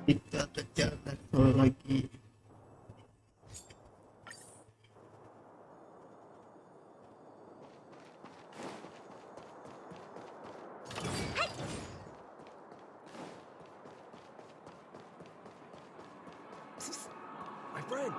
Kita kejar level lagi. My friend.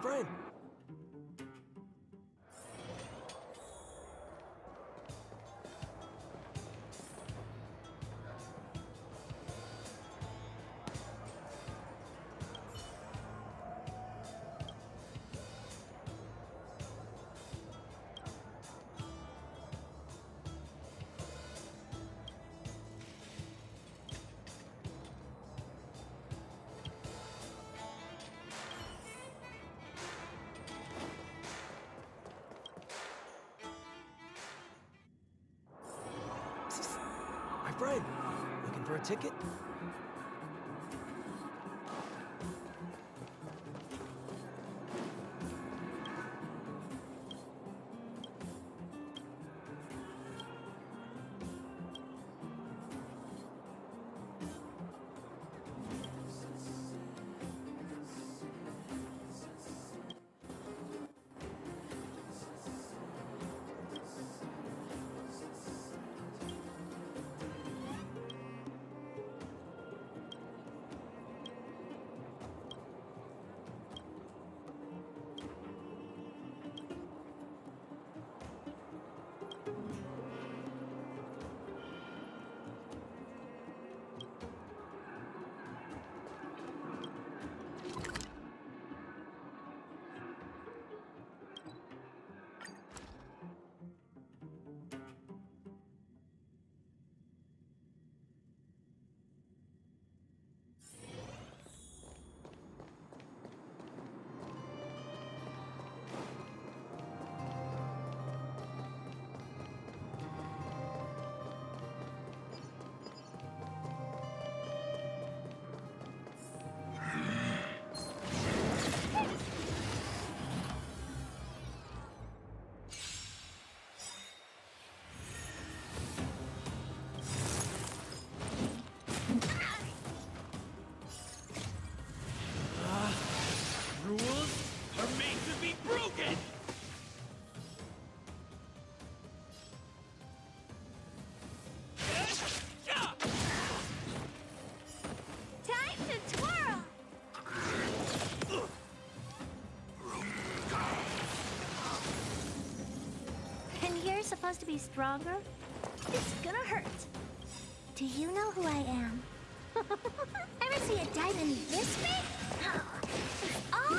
friend. My friend, looking for a ticket? Rules are made to be broken! Time to twirl! And you're supposed to be stronger? It's gonna hurt. Do you know who I am? Ever see a diamond this big? It's all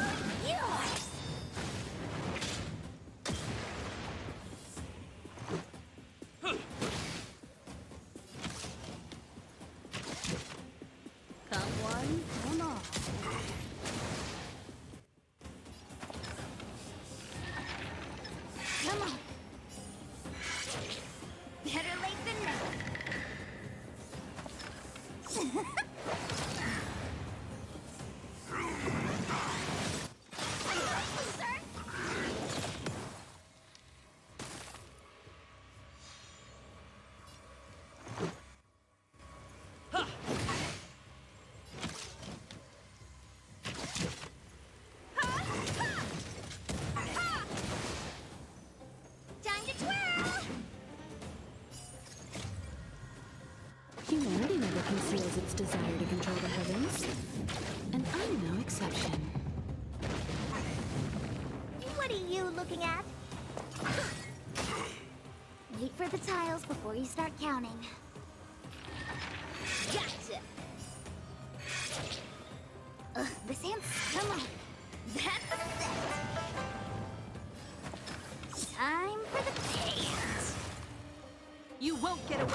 yours! Come one, come all. Come on. Better late than never. Time to twirl! Humanity never conceals its desire to control the heavens. And I'm no exception. What are you looking at? Wait for the tiles before you start counting. Gotcha! This hand's... Come on. That's the set! Time for the dance! You won't get away!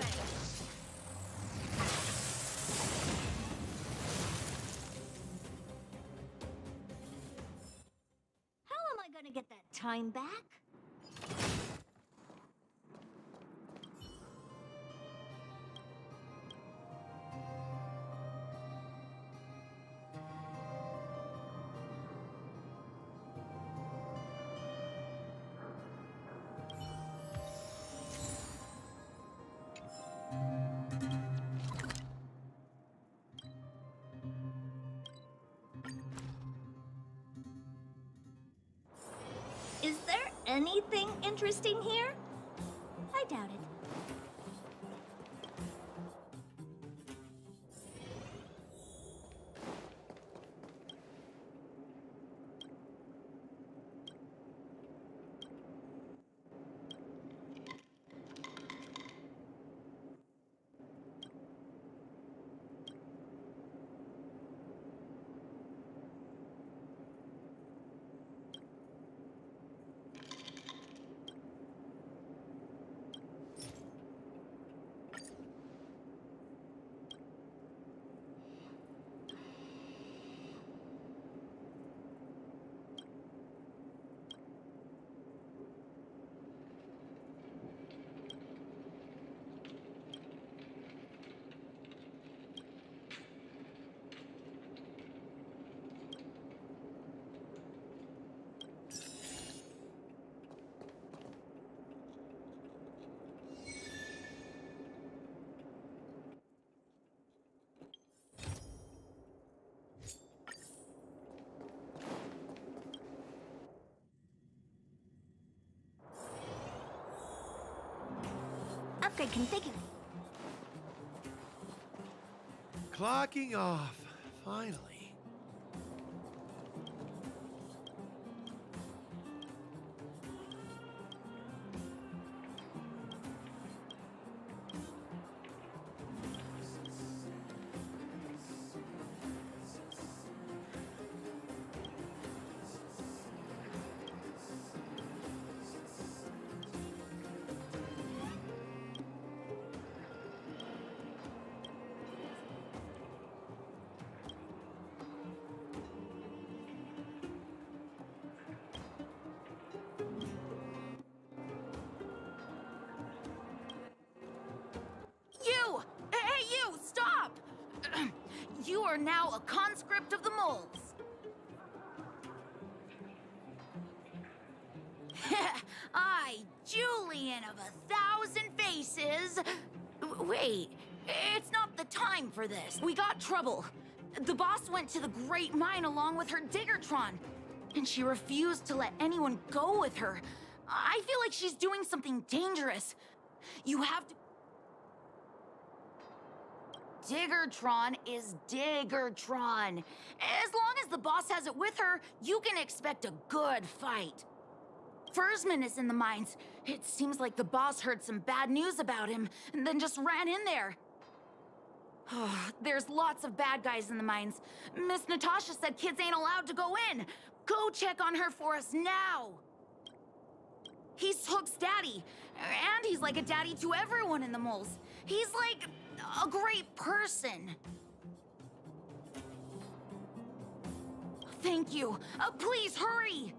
How am I gonna get that time back? Is there anything interesting here? I doubt it. upgrade configured. Clocking off, finally. You! Hey, you! Stop! You are now a conscript of the moles. I, Julian of 1,000 faces. Wait, it's not the time for this. We got trouble. The boss went to the Great Mine along with her Diggertron, and she refused to let anyone go with her. I feel like she's doing something dangerous. You have to... Diggertron is Diggertron. As long as the boss has it with her, you can expect a good fight. Fursman is in the mines. It seems like the boss heard some bad news about him and then just ran in there. There's lots of bad guys in the mines. Miss Natasha said kids ain't allowed to go in. Go check on her for us now. He's Hook's daddy, and he's like a daddy to everyone in the moles. He's like a great person. Thank you. Please hurry.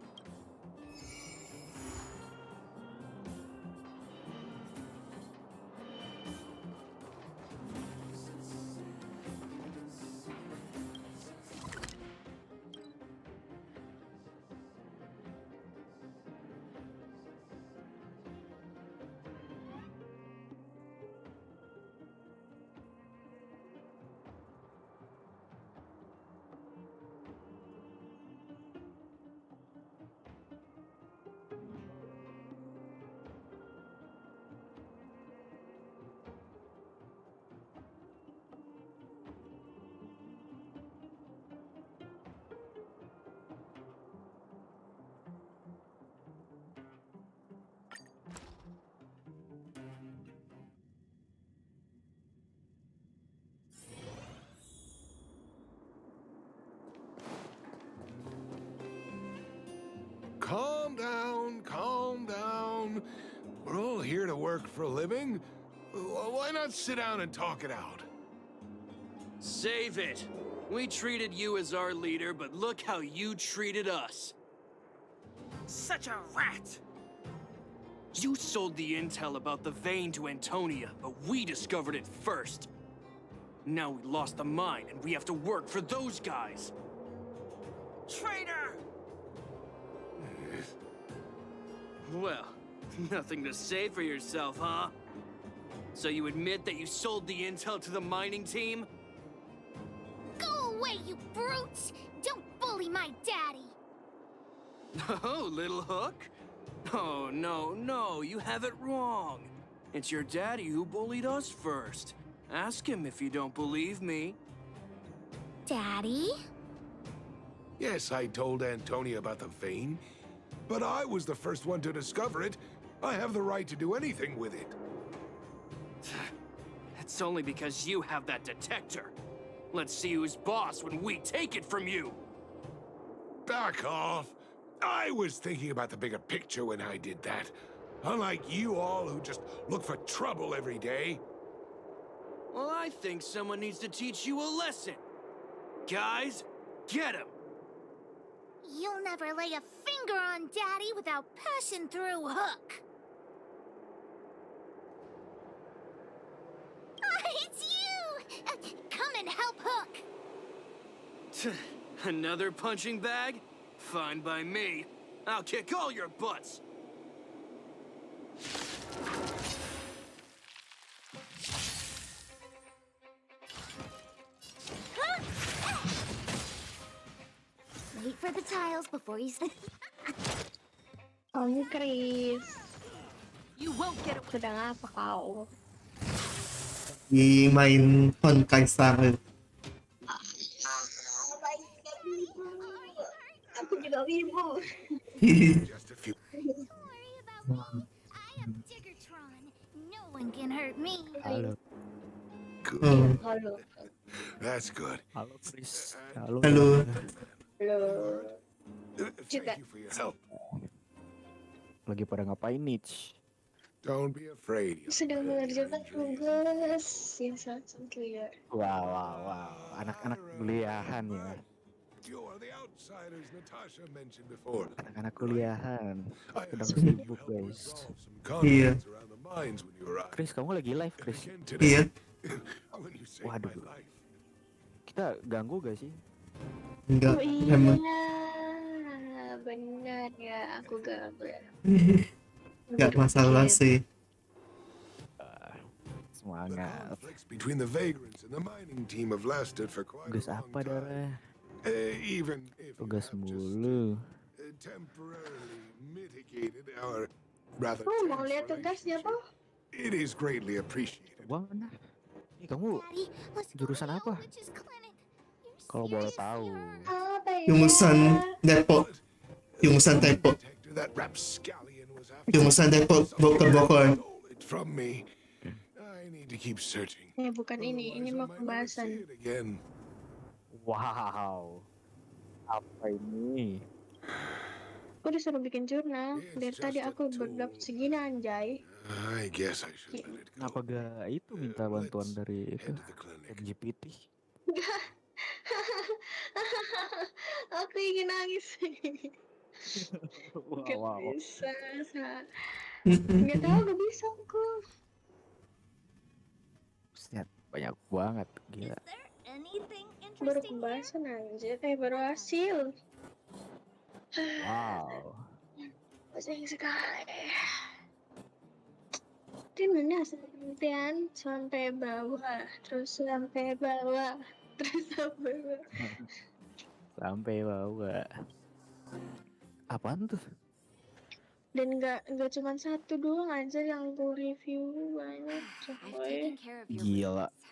Calm down, calm down. We're all here to work for a living. Why not sit down and talk it out? Save it. We treated you as our leader, but look how you treated us. Such a rat! You sold the intel about the vein to Antonia, but we discovered it first. Now we lost the mine, and we have to work for those guys. Traitor! Well, nothing to say for yourself, huh? So you admit that you sold the intel to the mining team? Go away, you brutes! Don't bully my daddy! Oh, little Hook? Oh, no, you have it wrong. It's your daddy who bullied us first. Ask him if you don't believe me. Daddy? Yes, I told Antonia about the vein, but I was the first one to discover it. I have the right to do anything with it. It's only because you have that detector. Let's see who's boss when we take it from you. Back off. I was thinking about the bigger picture when I did that. Unlike you all who just look for trouble every day. Well, I think someone needs to teach you a lesson. Guys, get him! You'll never lay a finger on Daddy without passing through Hook. It's you! Come and help Hook. Another punching bag? Fine by me. I'll kick all your butts. Wait for the tiles before he's... Chris. You won't get it. Sudah ngapa kau? Di main Honkai Star. Aku juga wibu. Just a few. Don't worry about me. I have DchristR. No one can hurt me. Halo, Good. Oh, Halo. That's good. halo Chris. Halo. halo. Halo. Thank you for your help. Lagi pada ngapain nih? Don't be afraid. Sedang mengerjakan tugas yang sangat clear. Wow. Anak-anak kuliahan ya. You are the outsiders Natasha mentioned before. Anak-anak kuliahan. I Sedang asked you to sibuk help guys. resolve some conflicts around the mines when you arrived. Chris, kamu lagi live Chris? Again Iya. today, when you saved Waduh. my life. Kita ganggu gak sih? Enggak, Oh emang. iya, benar ya, aku gagal. Enggak masalah sih. The Semangat. conflicts between the vagrants and the mining team have lasted for quite Tugas a long apa time. darah? Even if we Tugas have just mulu. temporarily mitigated our rather Oh, mau tense lihat tugasnya, relationship, Po? it is greatly appreciated. Mana? Ih, kamu Daddy, let's go jurusan to apa? the witch's clinic. You're Kalau boleh serious, tahu. you're- Apa ya? Jurusan Depok. Jurusan Depok. Detector, that rapscallion was after Jurusan Depok Bogor. stole it from me. I need to keep searching. Ya bukan ini Otherwise, I mau might never pembahasan. see it again. Wow. Apa ini? Aku disuruh bikin jurnal. It's Dari just tadi a aku tool. berdapat segini anjay. I guess I should let it go. Kenapa gak itu minta bantuan dari itu? Head to the clinic. GPT? Aku ingin nangis. Gak Wow. bisa, Gak tahu, gak bisa aku. Buset, banyak banget, Is gila. there anything Baru interesting here? pembahasan anjir, baru hasil. Wow. Pusing sekali. Di mana hasil penelitian sampai bawah, terus sampai bawah, terus sampai bawah. Sampai bawah. Apaan tuh? Dan nggak cuma satu doang aja yang aku review, banyak I've coy. taken care of your Gila. wounds.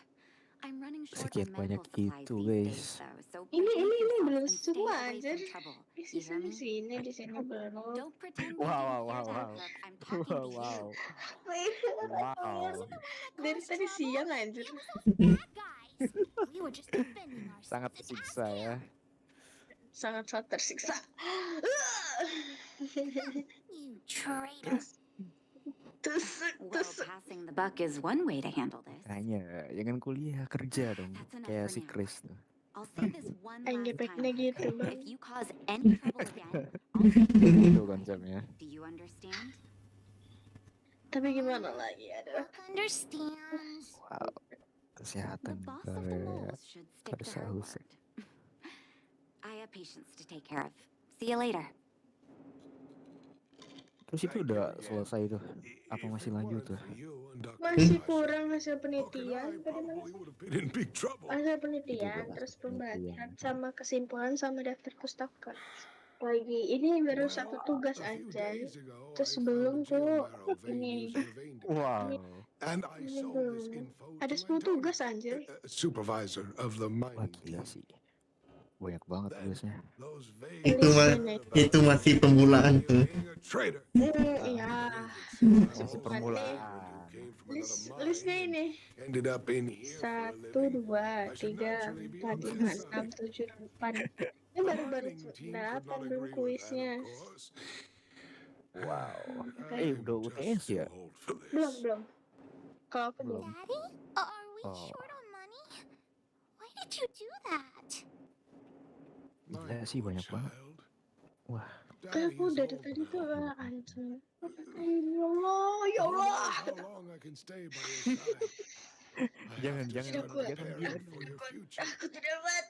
I'm running short Sekian on banyak medical supplies gitu, these guys. days, though, so Ini behave yourself belum and stay semua away anjir. from trouble. Di You hear me? sini di sini belum. Don't pretend you Wow, didn't wow, hear wow, that, wow. Hook. I'm talking to you. Wow. Wow. Dari tadi siang anjir. Bad guys. We were just defending ourselves. Sangat and tersiksa asking ya. Sangat tersiksa. You traitor. Tusuk, Well, tusuk. passing the buck is one way to handle this. Makanya, jangan kuliah, kerja dong. That's enough Kayak for si now. Chris tuh. I'll say this one Ang last gepeknya time. gitu, Hook. Bang. If you cause any trouble again, I'll Itu konsepnya. do you understand? Tapi gimana lagi ada? Understands. Wow. The Kesehatan boss of the kita moles should stick harus to her harus. word. I have patients to take care of. See you later. Terus itu udah selesai tuh? Apa masih lanjut tuh? Masih kurang hasil penelitian tadi mana? In big trouble. Hasil penelitian, terus pembahasan sama kesimpulan sama daftar pustaka. Lagi ini baru satu tugas aja. Terus sebelum tuh ini Wow. And I ini sold this belum. info Ada to 10 tugas anjir. supervisor of the Wah mining gila team. sih. Banyak banget tugasnya. Those Itu masih pembulaan tuh. being a traitor. Iya. Masih permulaan. Listnya ini Ended up in here for a 1, living. 2, 3, 4, 5, 6, 7, 8. Ini baru-baru Mining team could 8 not belum agree with kuisnya. that, of course. Wow. I'm Udah UTS just ya? too old for this. Belum. Kalau aku belum. Daddy, are we Oh. short on money? Why did you do that? My Gila sih poor banyak banget. child. Wah. Kan aku Daddy is dari old tadi tuh now. anjir. Ya Allah, ya Who knows Allah. how long I can stay by your side. I Jangan, have to jangan, start jangan, preparing jangan. for your future. Aku tidak kuat.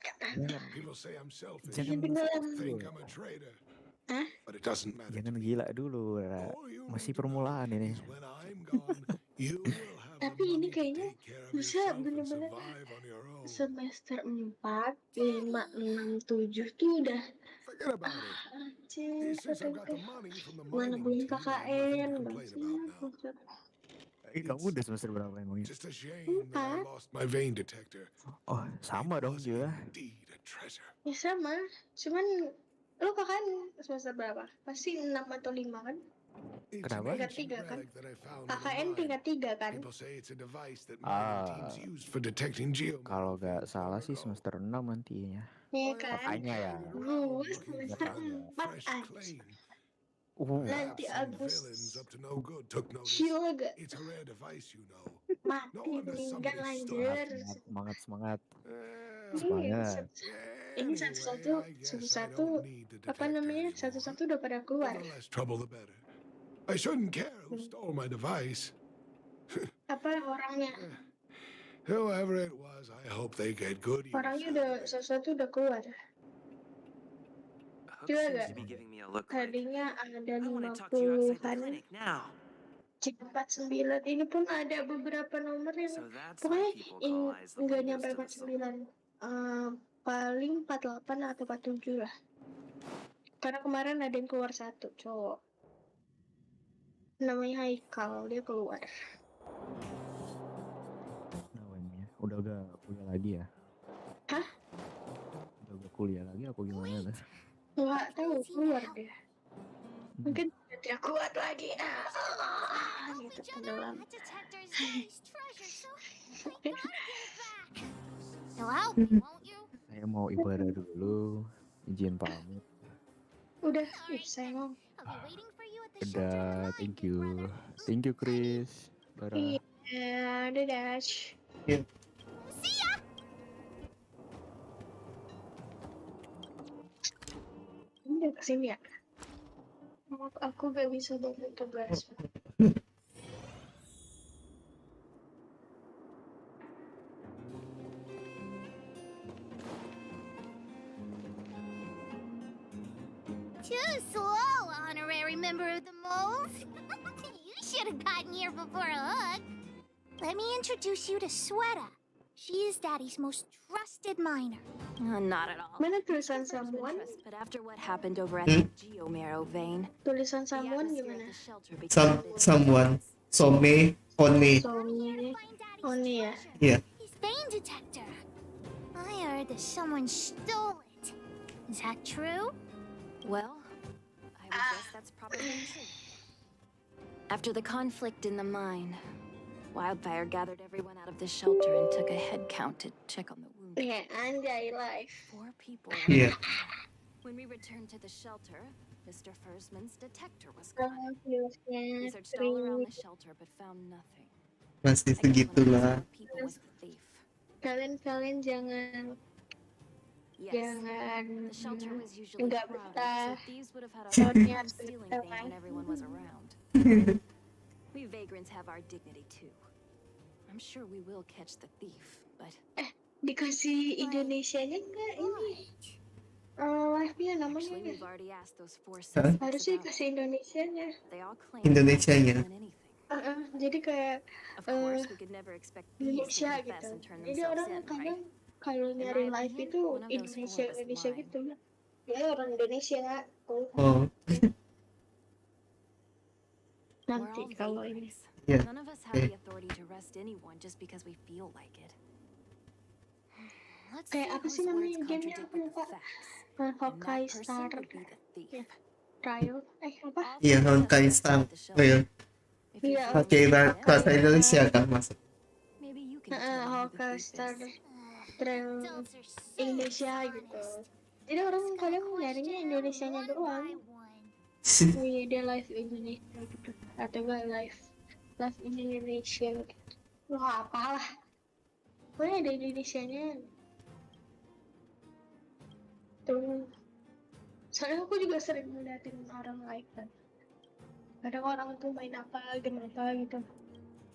Jangan, People say I'm selfish. jangan Think I'm a traitor. Hah? But it doesn't matter. Jangan gila dulu. Ra. All you Masih need to know permulaan ini. is when I'm gone, you will have the Tapi ini money to kayaknya take care of bisa yourself and bener-bener survive on your own. semester 4, 5, 6, 7 tuh udah Forget about it. anjir. Since I've got the money from the Mana mining belum team, I have KKN, nothing to complain about now. bangsat. Kamu udah semester berapa emangnya? Just a shame that I lost my vein detector. Oh, sama dong juga. Indeed a treasure. Ya sama, cuman lo kan semester berapa? Pasti 6 atau 5 kan? It's Kenapa? an Tingkat ancient 3 kan? relic that I found in a KKN mine. tingkat 3 kan? People say it's a device that mining teams use for detecting geometry. Kalau nggak salah sih semester 6 nantinya. Iya kan? Katanya ya. Gue semester Found 4 fresh aja. claim. Nanti Perhaps some villains Agustus. up to no good took notice. Gila gak? It's a rare device, you know. Mati, No wonder meninggal somebody stole anjir. it. Semangat. Iya, Semangat. ini satu-satu apa namanya? Satu-satu udah pada keluar. The less trouble, the better. I shouldn't care who stole my device. Apa orangnya? Whoever it was, I hope they get good use Orangnya out udah of it. satu-satu udah keluar. Hook Gila seems gak? to be giving me a look like. Tadinya ada I want to talk to you outside the 50-an, clinic now. 49. Ini pun ada beberapa nomor yang So that's pokoknya why people call eyes the nggak windows nyampe to the soul. 49. Paling 48 atau 47 lah. Karena kemarin ada yang keluar satu cowok. Namanya Haikal, dia keluar. Namanya udah gak kuliah lagi ya? Hah? Udah gak kuliah lagi apa gimana tuh? Nggak tahu, keluar dia. Mungkin dia kuat lagi. Gitu tenggelam. Detector's daddy's treasure, so I gotta get it back. You'll help me, won't you? Saya mau ibadah dulu, izin pamit. Udah, saya mau. I'll be waiting for you at the shelter Udah, in the thank mine, you. brother. Thank you, Chris. Bara. Iya, dadah. See ya! Udah kesini ya? Aku gak bisa bantu tugas. Too slow, honorary member of the moles. You should have gotten here before Hook. Let me introduce you to Sweta. She is Daddy's most trusted miner. Not at all. Mana tulisan First been Samuan? trust, but after what happened over at the Geomarrow vein, Tulisan the Samuan atmosphere gimana? at the shelter became Someone. Some only. Soalnya Find Daddy's Oh, nih ya. treasure. Yeah. His vein detector. I heard that someone stole it. Is that true? Well, I would guess that's probably true. After the conflict in the mine, Wildfire gathered everyone out of the shelter and took a head count to check on the wounded. Ya, anjay live. 4 people. Yeah. When we returned to the shelter, Mr. Fursman's detector was gone. We Viewsnya searched all around the shelter but found nothing. Masih I guess one of those segitulah. 4 people was the thief. kalian jangan Yes. jangan The shelter was usually nggak crowded, betah. so thieves would have had a hard Soalnya time harus stealing betah, things kan? when everyone was around. We vagrants have our dignity too. I'm sure we will catch the thief, but Dikasih Indonesianya nggak ini? Live-nya namanya actually ya? we've already asked those 4 suspects Harusnya about it. dikasih Indonesianya. They all claim Indonesianya. they didn't steal anything. Jadi kayak Of course, we could never expect thieves to Indonesia confess gitu. and turn Jadi themselves orang in, kadang right? kalau In nyari my live opinion, itu one of those 4 was Indonesia lying. gitu. Ya orang Indonesia. Oh. We're Nanti all kalau ini. vagrants. Yeah. None of us have the authority to arrest anyone just because we feel like it. Let's see Kayak apa whose sih words namanya gamenya contradict aku with lupa. the facts. And Honkai that Star person would be the thief. Yeah. Trial. Apa? All Iya, 4 Honkai suspects Star. at the shelter. Iya. If you Iya, feel Pakai like it, bahasa Indonesia kan masuk. maybe you can determine who the Honkai thief Star is. Trial Adults are so Indonesia gitu. dishonest. Jadi orang Just kadang gotta nyarinya question Indonesianya them one doang. by one. Oh iya, dia live Indonesia gitu. Atau enggak live Indonesia gitu. Wah, apalah. Pokoknya ada Indonesianya. Tuh. Soalnya aku juga sering ngeliatin orang live kan. Kadang orang tuh main apa, game apa gitu.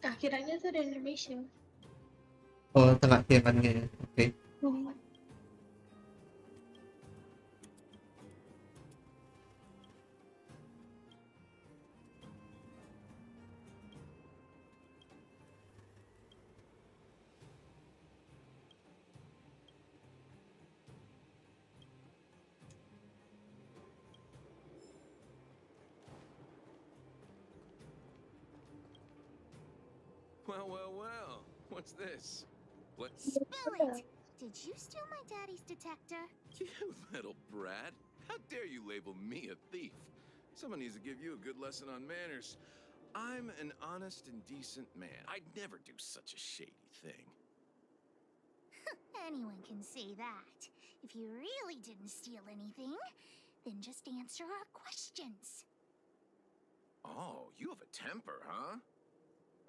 Akhirnya tuh ada Indonesia. Oh, tengah kirannya ya. Oke. Well, well, well. What's this? What? Spill it! Did you steal my daddy's detector? You little brat. How dare you label me a thief? Someone needs to give you a good lesson on manners. I'm an honest and decent man. I'd never do such a shady thing. Anyone can say that. If you really didn't steal anything, then just answer our questions. Oh, you have a temper, huh?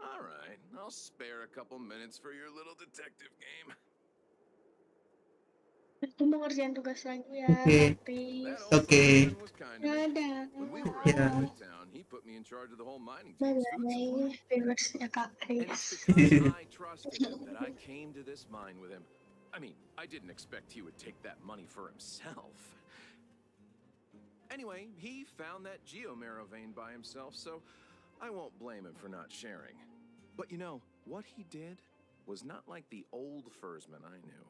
All right, I'll spare a couple minutes for your little detective game. Aku mau ngerjain tugas lagi ya, Okay. Chris. That old Okay. Frenchman was kind to me. Dadah. When we were Yeah. out of town, he put me in charge of the whole mining Bye team's food supply. bye, viewersnya Kak And it's Chris. because I trusted him that I came to this mine with him. I mean, I didn't expect he would take that money for himself. Anyway, he found that geomarrow vein by himself, so I won't blame him for not sharing. But you know, what he did was not like the old fursman I knew.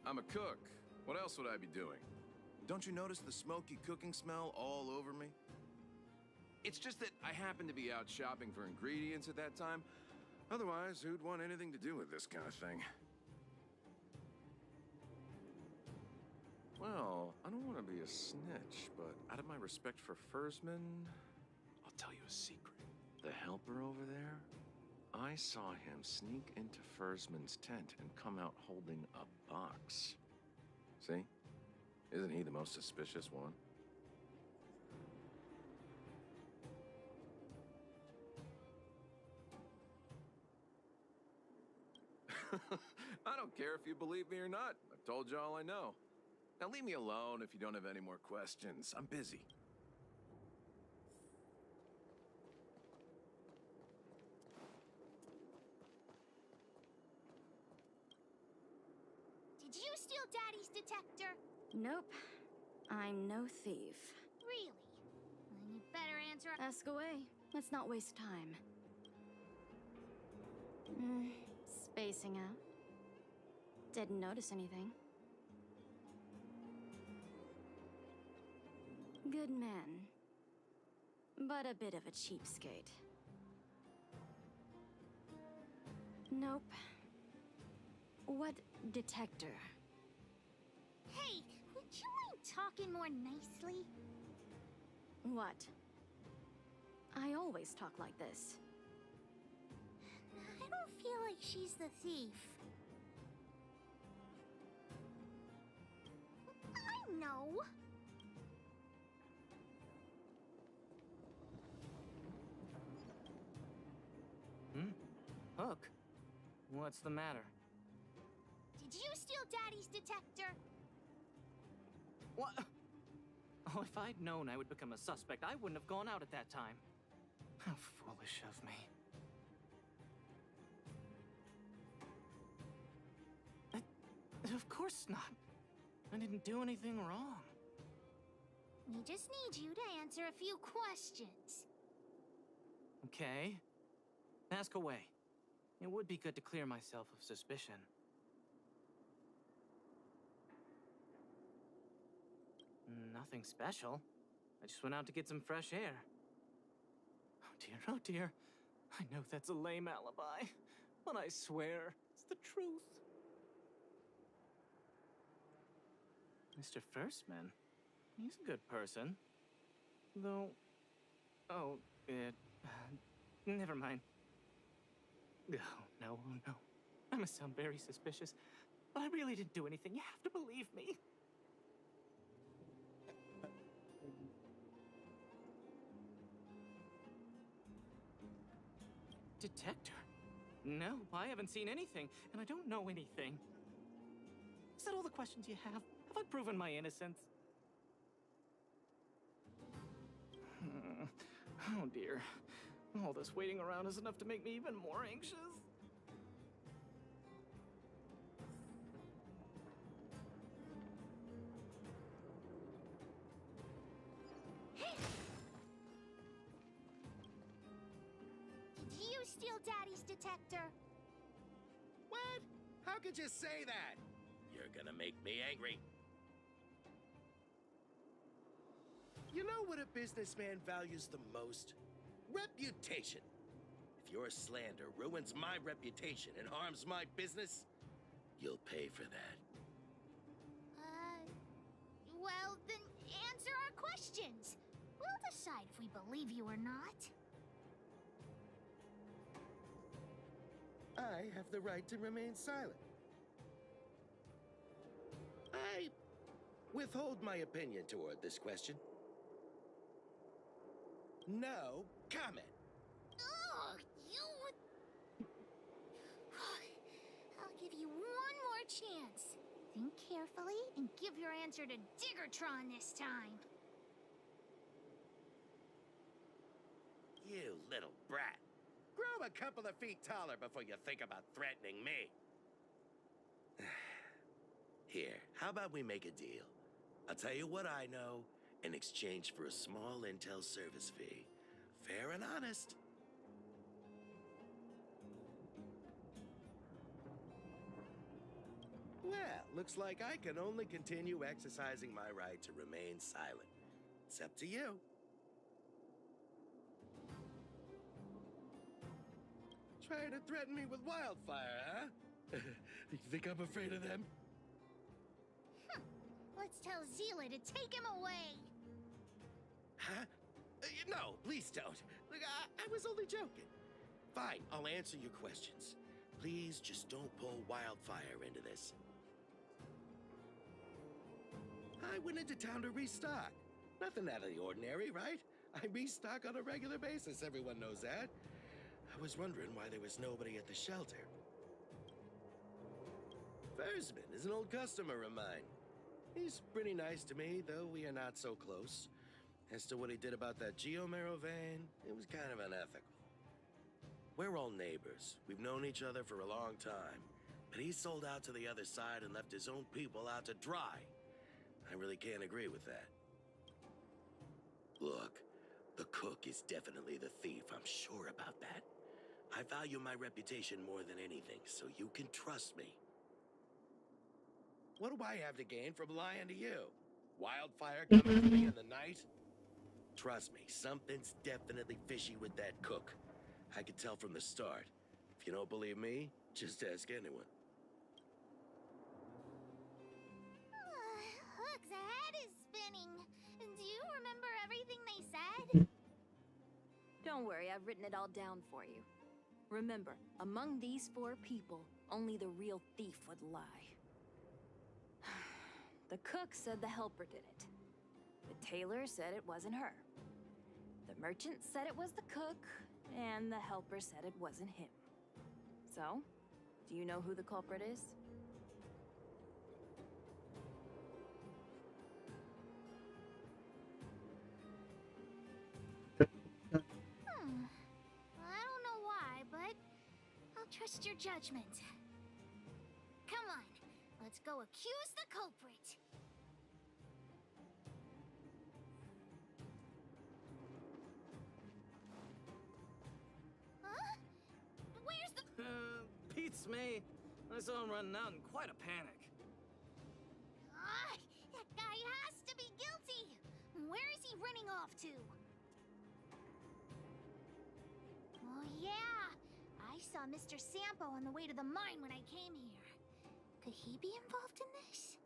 I'm a cook. What else would I be doing? Don't you notice the smoky cooking smell all over me? It's just that I happened to be out shopping for ingredients at that time. Otherwise, who'd want anything to do with this kind of thing? Well, I don't want to be a snitch, but out of my respect for fursmen, I'll tell you a secret. The helper over there, I saw him sneak into Fursman's tent and come out holding a box. See? Isn't he the most suspicious one? I don't care if you believe me or not. I've told you all I know. Now leave me alone if you don't have any more questions. I'm busy. Did you steal Daddy's detector? Nope. I'm no thief. Really? Then you better answer. Ask away. Let's not waste time. Spacing out. Didn't notice anything. Good man. But a bit of a cheapskate. Nope. What detector? Hey, would you mind talking more nicely? What? I always talk like this. I don't feel like she's the thief. I know. Hook? What's the matter? Did you steal Daddy's detector? What? Oh, if I'd known I would become a suspect, I wouldn't have gone out at that time. How foolish of me. Of course not. I didn't do anything wrong. We just need you to answer a few questions. Okay. Ask away. It would be good to clear myself of suspicion. Nothing special. I just went out to get some fresh air. Oh dear, oh dear. I know that's a lame alibi, but I swear it's the truth. Mr. Firstman, he's a good person. Though... Oh, never mind. Oh, no, oh, no. I must sound very suspicious, but I really didn't do anything. You have to believe me. Detector? No, I haven't seen anything, and I don't know anything. Is that all the questions you have? Have I proven my innocence? Oh dear. All this waiting around is enough to make me even more anxious. real daddy's detector. What? How could you say that? You're gonna make me angry. You know what a businessman values the most? Reputation. If your slander ruins my reputation and harms my business, you'll pay for that. Well, then answer our questions. We'll decide if we believe you or not. I have the right to remain silent. I withhold my opinion toward this question. No comment. Oh, you... I'll give you one more chance. Think carefully and give your answer to DchristR this time. You little brat. Grow a couple of feet taller before you think about threatening me. Here, how about we make a deal? I'll tell you what I know in exchange for a small intel service fee. Fair and honest. Well, looks like I can only continue exercising my right to remain silent. It's up to you. Trying to threaten me with wildfire, huh? You think I'm afraid of them? Let's tell Zila to take him away. Huh? No, please don't. Look, I was only joking. Fine, I'll answer your questions. Please just don't pull wildfire into this. I went into town to restock. Nothing out of the ordinary, right? I restock on a regular basis, everyone knows that. I was wondering why there was nobody at the shelter. Versman is an old customer of mine. He's pretty nice to me, though we are not so close. As to what he did about that Geomero vein, it was kind of unethical. We're all neighbors. We've known each other for a long time. But he sold out to the other side and left his own people out to dry. I really can't agree with that. Look, the cook is definitely the thief. I'm sure about that. I value my reputation more than anything, so you can trust me. What do I have to gain from lying to you? Wildfire coming for me in the night? Trust me, something's definitely fishy with that cook. I could tell from the start. If you don't believe me, just ask anyone. Look, the head is spinning. Do you remember everything they said? Don't worry, I've written it all down for you. Remember, among these 4 people, only the real thief would lie. The cook said the helper did it. The tailor said it wasn't her. The merchant said it was the cook, and the helper said it wasn't him. So, do you know who the culprit is? I don't know why, but I'll trust your judgment. Come on, let's go accuse the culprit. Huh? Where's the... Beats me. I saw him running out in quite a panic. That guy has to be guilty. Where is he running off to? Oh yeah, I saw Mr. Sampo on the way to the mine when I came here. Could he be involved in this?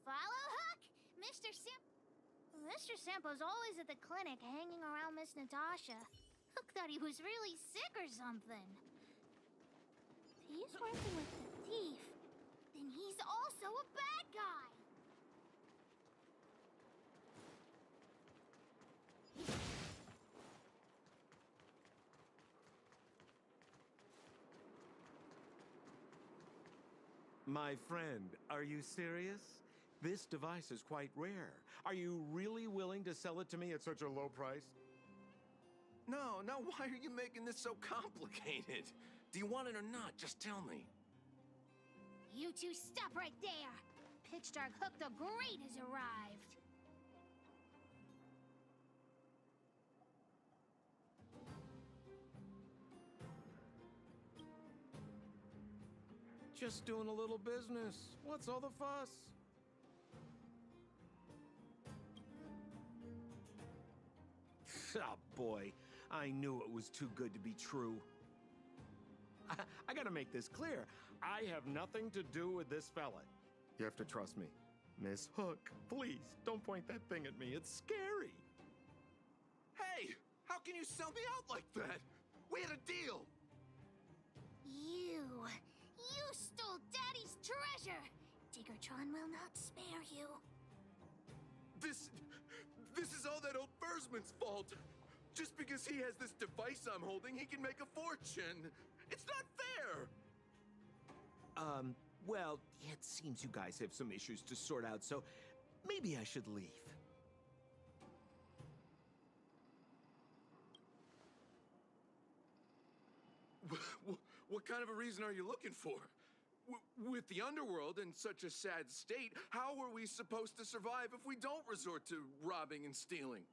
Follow Hook? Mr. Sampo's always at the clinic hanging around Miss Natasha. Hook thought he was really sick or something. If he's working with the thief, then he's also a bad guy. My friend, are you serious? This device is quite rare. Are you really willing to sell it to me at such a low price? No, why are you making this so complicated? Do you want it or not? Just tell me. You two stop right there. Pitch Dark Hook the Great has arrived. Just doing a little business. What's all the fuss? Oh boy, I knew it was too good to be true. I gotta make this clear. I have nothing to do with this fella. You have to trust me. Miss Hook, please, don't point that thing at me. It's scary. Hey, how can you sell me out like that? We had a deal. You stole Daddy's treasure! Diggertron will not spare you. This is all that old Bursman's fault. Just because he has this device I'm holding, he can make a fortune. It's not fair. Well, it seems you guys have some issues to sort out, so maybe I should leave. What kind of a reason are you looking for? With the underworld in such a sad state, how are we supposed to survive if we don't resort to robbing and stealing?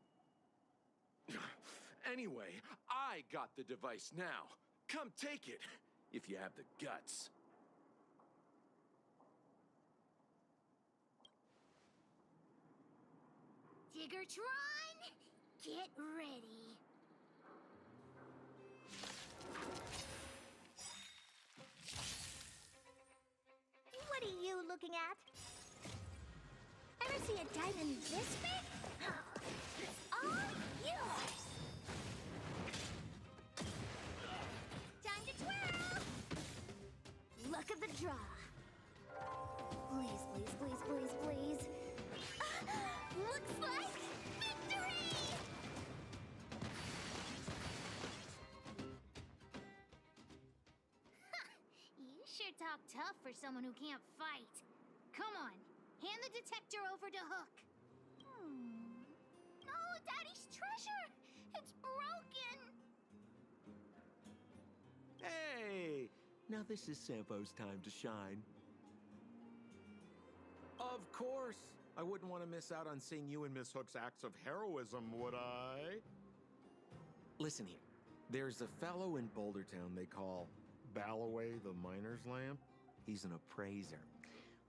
Anyway, I got the device now. Come take it, if you have the guts. Diggertron, get ready. What are you looking at? Ever see a diamond this big? It's all yours. Time to twirl. Luck of the draw. Please, please, please, please, please. Looks like victory! You sure talk tough for someone who can't fight. Come on, hand the detector over to Hook. No, Daddy's treasure! It's broken! Hey, now this is Sampo's time to shine. Of course. I wouldn't want to miss out on seeing you and Miss Hook's acts of heroism, would I? Listen here. There's a fellow in Bouldertown they call Balloway the Miner's Lamp. He's an appraiser.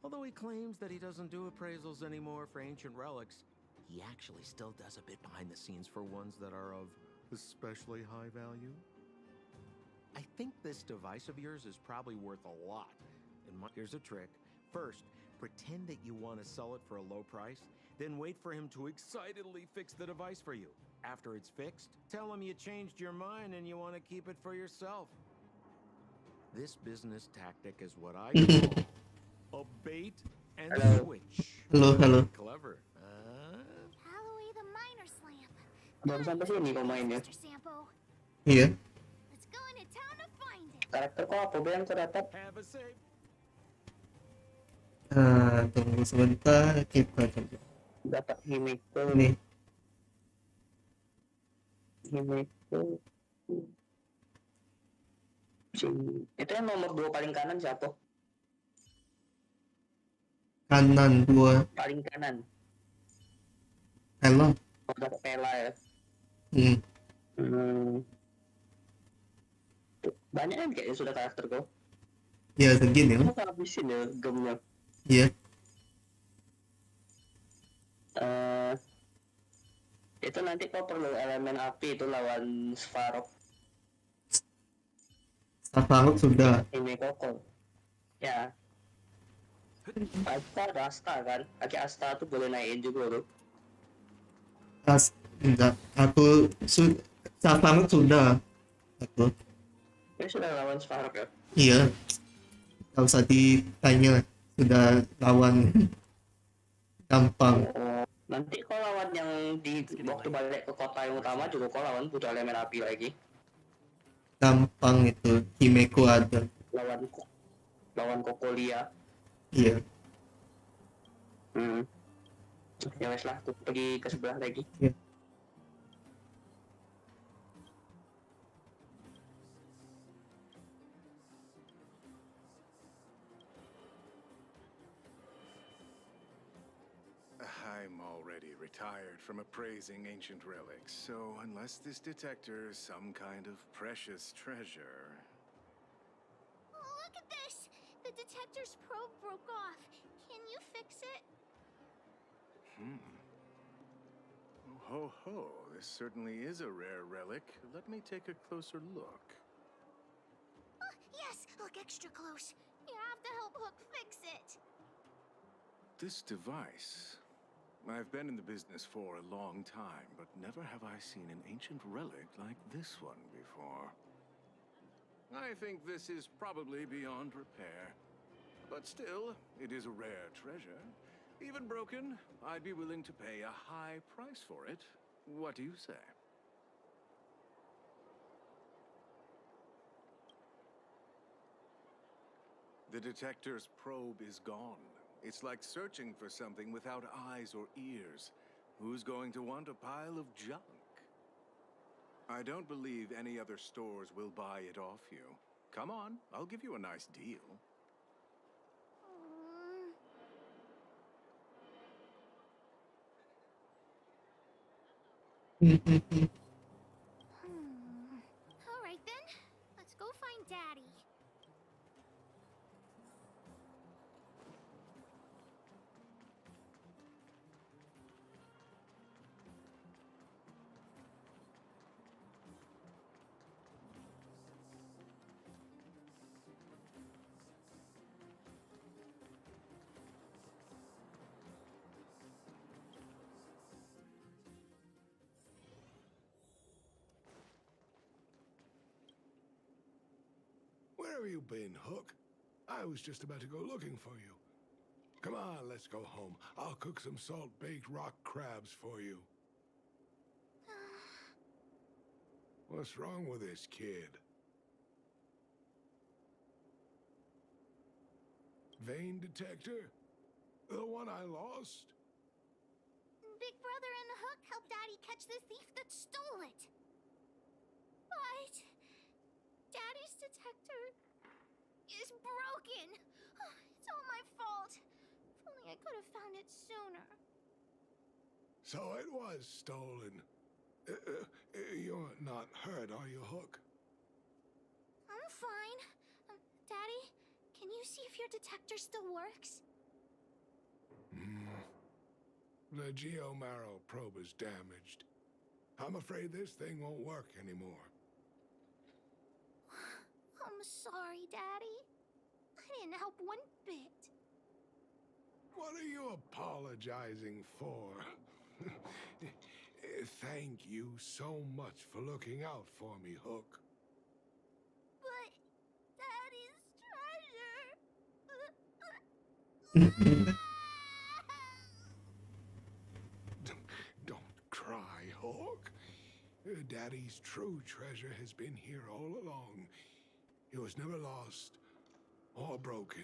Although he claims that he doesn't do appraisals anymore for ancient relics, he actually still does a bit behind the scenes for ones that are of especially high value. I think this device of yours is probably worth a lot. And here's a trick. First, pretend that you want to sell it for a low price, then wait for him to excitedly fix the device for you. After it's fixed, tell him you changed your mind and you want to keep it for yourself. This business tactic is what I call a bait and switch. Halo. Clever. Balloway the Miner's Lamp. Baru sampai sini kau mainnya. Mr. Sampo. Iya. Let's go into town to find it. Karakter kau apa yang terdapat? Have a safe. Tunggu sebentar, kita coba. Dapat Himeko. Nih. Himeko. Itu yang nomor 2 paling kanan siapa? Kanan 2. Paling kanan. Halo. Oh, dapat Pela ya. Banyak kan kayaknya sudah karakter kau. Ya segini lah. Kau habisin ya gemnya. Iya. Itu nanti kau perlu elemen api itu lawan Svarog. Svarog sudah. Ini koko. Ya. Asta kan? Aki Asta tuh boleh naikin juga tuh. Enggak. Svarog sudah. Aku. Ini sudah lawan Svarog ya? Iya. Gak usah ditanya. Sudah lawan gampang. Nanti kau lawan yang di waktu balik ke kota yang utama juga kau lawan butuh elemen api lagi. Gampang itu. Himeko ada. Lawan Kokolia. Iya. Ya wes lah, aku pergi ke sebelah lagi. Iya. I'm already retired from appraising ancient relics, so unless this detector is some kind of precious treasure... Look at this! The detector's probe broke off. Can you fix it? Ho ho, this certainly is a rare relic. Let me take a closer look. Yes, look extra close. You have to help Hook fix it. This device. I've been in the business for a long time, but never have I seen an ancient relic like this one before. I think this is probably beyond repair. But still, it is a rare treasure. Even broken, I'd be willing to pay a high price for it. What do you say? The detector's probe is gone. It's like searching for something without eyes or ears. Who's going to want a pile of junk? I don't believe any other stores will buy it off you. Come on, I'll give you a nice deal. All right then, let's go find Daddy. Where have you been, Hook? I was just about to go looking for you. Come on, let's go home. I'll cook some salt-baked rock crabs for you. What's wrong with this kid? Vein detector? The one I lost? Big Brother and Hook helped Daddy catch the thief that stole it. But Daddy's detector is broken. It's all my fault. If only I could have found it sooner. So it was stolen. You're not hurt, are you, Hook? I'm fine. Daddy, can you see if your detector still works? The geomarrow probe is damaged. I'm afraid this thing won't work anymore. I'm sorry, Daddy. I didn't help one bit. What are you apologizing for? Thank you so much for looking out for me, Hook. But Daddy's treasure. Don't cry, Hook. Daddy's true treasure has been here all along. It was never lost or broken.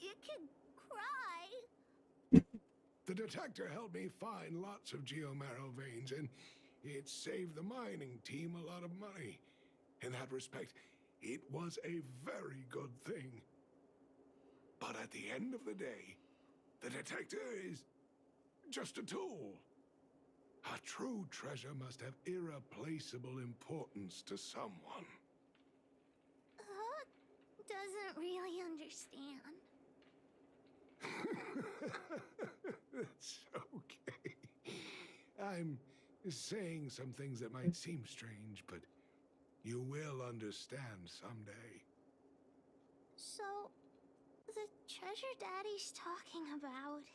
You can cry. The detector helped me find lots of geomarrow veins, and it saved the mining team a lot of money. In that respect, it was a very good thing. But at the end of the day, the detector is just a tool. A true treasure must have irreplaceable importance to someone. Hook doesn't really understand. It's okay. I'm saying some things that might seem strange, but you will understand someday. So, the treasure Daddy's talking about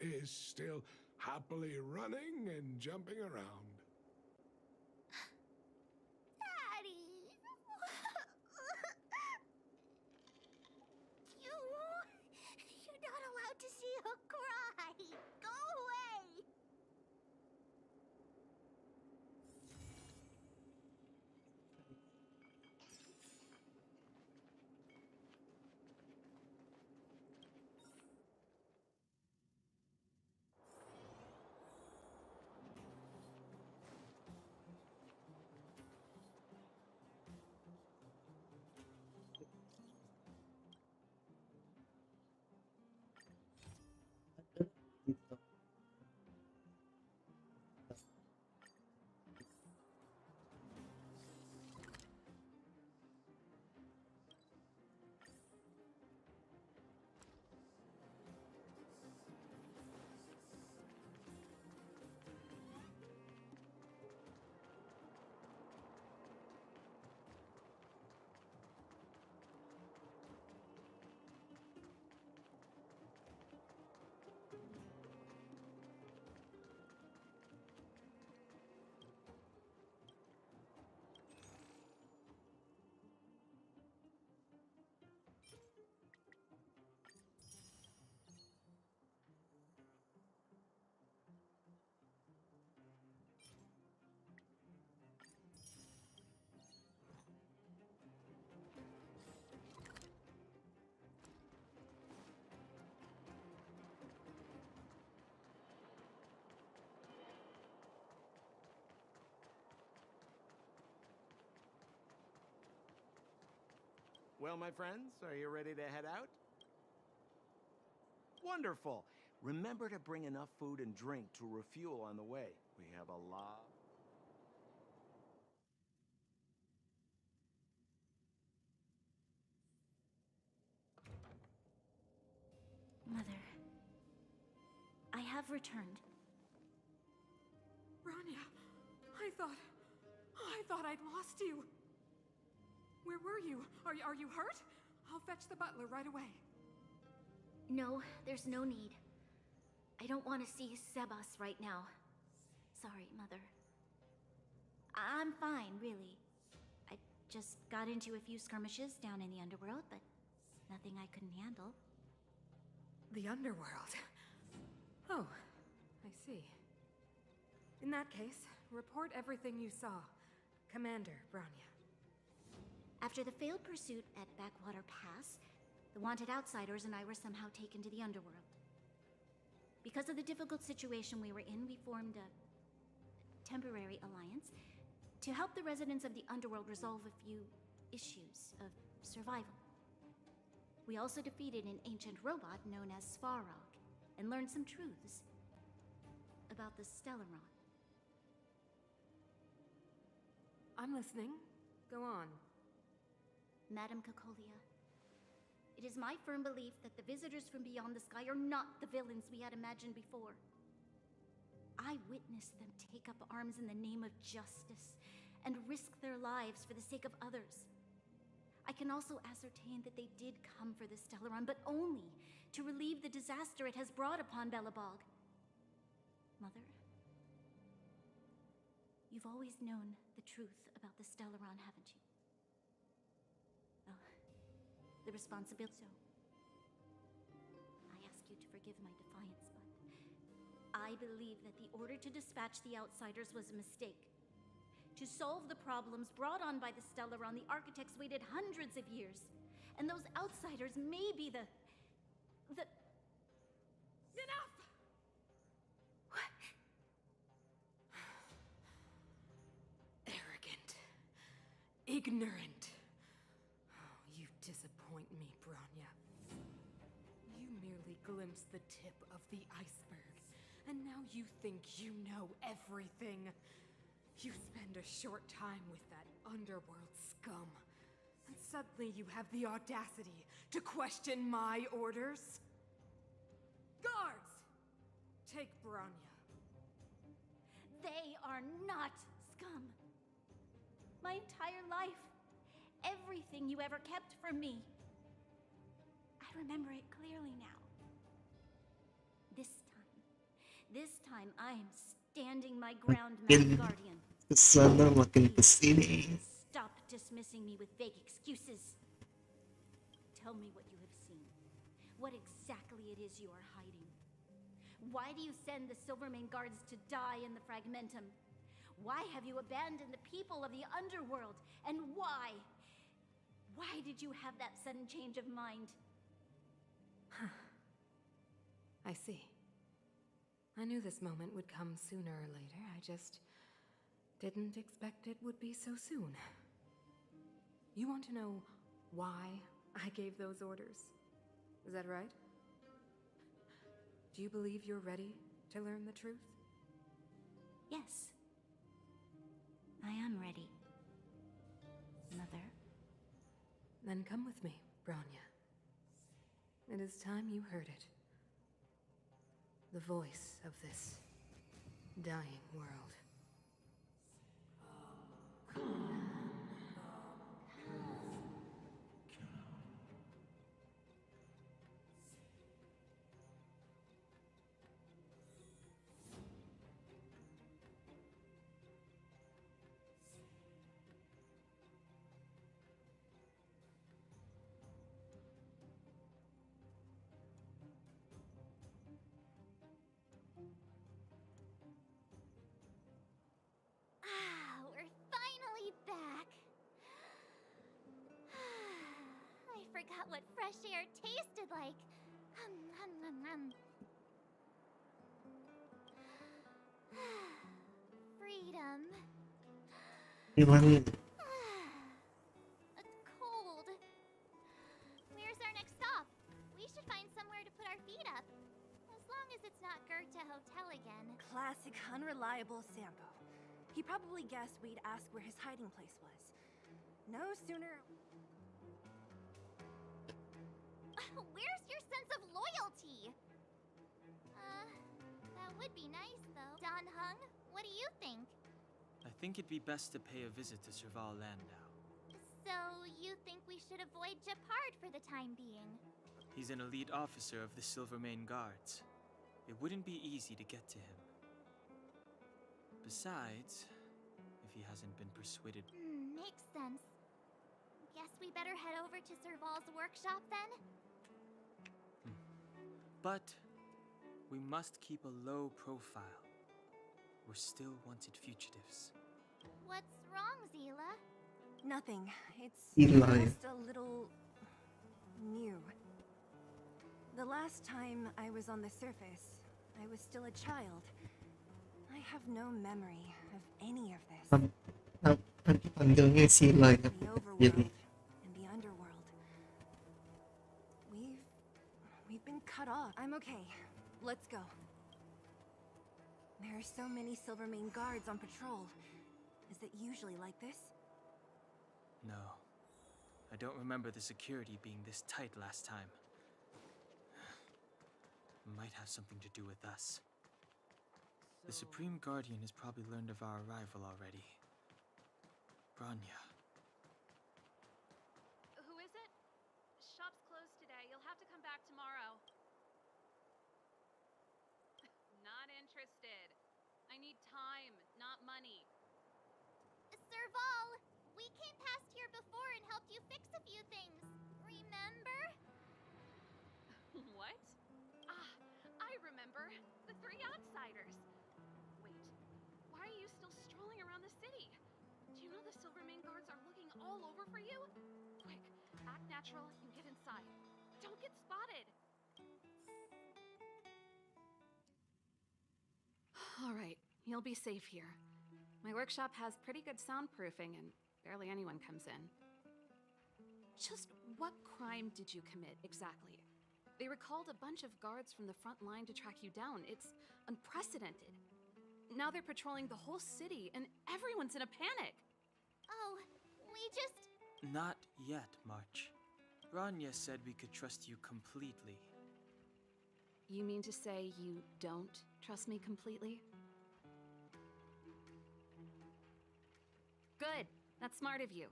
Is still happily running and jumping around. Daddy! You're not allowed to see Hook cry! Go away! Well, my friends, are you ready to head out? Wonderful. Remember to bring enough food and drink to refuel on the way. We have a lot. Mother, I have returned. Bronya, I thought I'd lost you. Where were you? Are you hurt? I'll fetch the butler right away. No, there's no need. I don't want to see Sebas right now. Sorry, Mother. I'm fine, really. I just got into a few skirmishes down in the underworld, but nothing I couldn't handle. The underworld? Oh, I see. In that case, report everything you saw. Commander Bronya. After the failed pursuit at Backwater Pass, the wanted outsiders and I were somehow taken to the underworld. Because of the difficult situation we were in, we formed a temporary alliance to help the residents of the underworld resolve a few issues of survival. We also defeated an ancient robot known as Svarog and learned some truths about the Stellaron. I'm listening. Go on. Madam Cocolia, it is my firm belief that the visitors from beyond the sky are not the villains we had imagined before. I witnessed them take up arms in the name of justice and risk their lives for the sake of others. I can also ascertain that they did come for the Stellaron, but only to relieve the disaster it has brought upon Belobog. Mother, you've always known the truth about the Stellaron, haven't you? Oh, the responsibility. I ask you to forgive my defiance, but I believe that the order to dispatch the outsiders was a mistake. To solve the problems brought on by the Stellaron, the architects waited hundreds of years. And those outsiders may be the... Enough! What? Arrogant. Ignorant. Oh, you disappoint me, Bronya. You merely glimpsed the tip of the iceberg, and now you think you know everything. You spend a short time with that underworld scum, and suddenly you have the audacity to question my orders? Guards! Take Bronya. They are not scum. My entire life, everything you ever kept from me. I remember it clearly now. This time I am standing my ground, Madam Guardian. Kesana makin kesini. Stop dismissing me with vague excuses. Tell me what you have seen. What exactly it is you are hiding. Why do you send the Silvermane guards to die in the Fragmentum? Why have you abandoned the people of the underworld? And why? Why did you have that sudden change of mind? I see. I knew this moment would come sooner or later. I just didn't expect it would be so soon. You want to know why I gave those orders? Is that right? Do you believe you're ready to learn the truth? Yes. I am ready, Mother. Then come with me, Bronya. It is time you heard it. The voice of this dying world. We're finally back. I forgot what fresh air tasted like. Freedom. Gimana? It's cold. somewhere to put our feet up. As long as it's not Goethe Hotel again. Classic unreliable Sampo. He probably guessed we'd ask where his hiding place was. No sooner... Where's your sense of loyalty? That would be nice, though. Don Hung, what do you think? I think it'd be best to pay a visit to Serval Landau. So, you think we should avoid Gepard for the time being? He's an elite officer of the Silvermane Guards. It wouldn't be easy to get to him. Besides, if he hasn't been persuaded... Makes sense. Guess we better head over to Serval's workshop then? But we must keep a low profile. We're still wanted fugitives. What's wrong, Zila? Nothing. It's Eli. just a little... new. The last time I was on the surface, I was still a child. I have no memory of any of this. Panggilnya si Eli. The overworld Jadi, and the underworld. We've been cut off. I'm okay. Let's go. There are so many Silvermane guards on patrol. Is it usually like this? No. I don't remember the security being this tight last time. Might have something to do with us. The Supreme Guardian has probably learned of our arrival already. Bronya. Who is it? Shop's closed today. You'll have to come back tomorrow. Not interested. I need time, not money. Serval, we came past here before and helped you fix a few things. Remember? What? Ah, I remember. The three outsiders. Wait, why are you still strolling around the city? Do you know the Silvermane guards are looking all over for you? Quick, act natural and get inside. Don't get spotted. All right, you'll be safe here. My workshop has pretty good soundproofing and barely anyone comes in. Just what crime did you commit exactly? They recalled a bunch of guards from the front line to track you down. It's unprecedented. Now they're patrolling the whole city and everyone's in a panic. Oh, we just... Not yet, March. Bronya said we could trust you completely. You mean to say you don't trust me completely? Good. That's smart of you.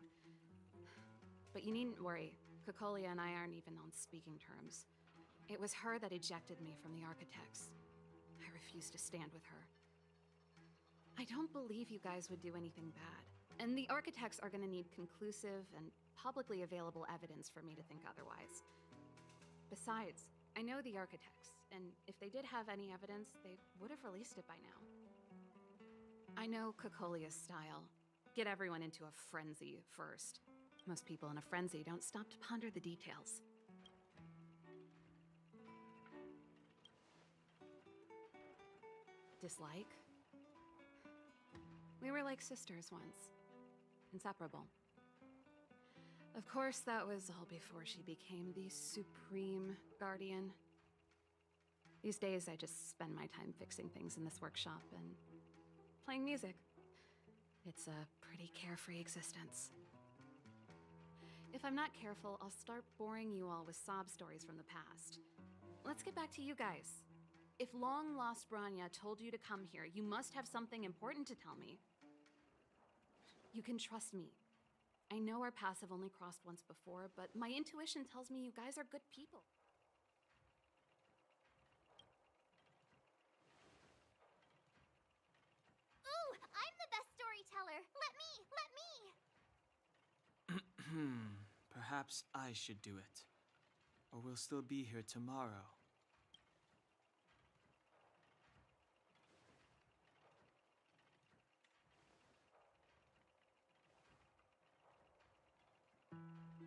But you needn't worry. Kokolia and I aren't even on speaking terms. It was her that ejected me from the Architects. I refuse to stand with her. I don't believe you guys would do anything bad. And the Architects are gonna need conclusive and publicly available evidence for me to think otherwise. Besides, I know the Architects, and if they did have any evidence, they would have released it by now. I know Kokolia's style. Get everyone into a frenzy first. Most people in a frenzy don't stop to ponder the details. Dislike? We were like sisters once. Inseparable. Of course, that was all before she became the Supreme Guardian. These days, I just spend my time fixing things in this workshop and playing music. It's a pretty carefree existence. If I'm not careful, I'll start boring you all with sob stories from the past. Let's get back to you guys. If long-lost Bronya told you to come here, you must have something important to tell me. You can trust me. I know our paths have only crossed once before, but my intuition tells me you guys are good people. Ooh, I'm the best storyteller. Let me. Perhaps I should do it. Or we'll still be here tomorrow.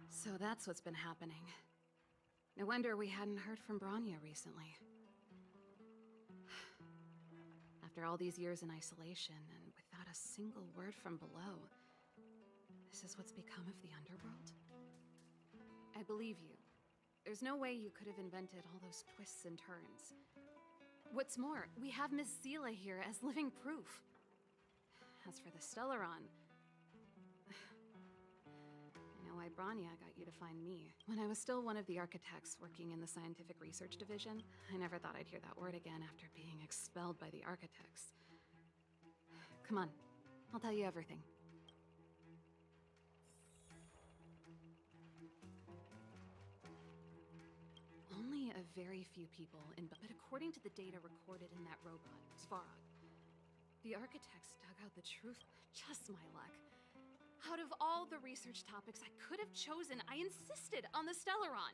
So that's what's been happening. No wonder we hadn't heard from Bronya recently. After all these years in isolation and without a single word from below, this is what's become of the underworld? I believe you. There's no way you could have invented all those twists and turns. What's more, we have Miss Zila here as living proof. As for the Stellaron, I know why Branya got you to find me. When I was still one of the architects working in the scientific research division, I never thought I'd hear that word again after being expelled by the architects. Come on, I'll tell you everything. Only a very few people, but according to the data recorded in that robot, Svarog, the architects dug out the truth. Just my luck. Out of all the research topics I could have chosen, I insisted on the Stellaron.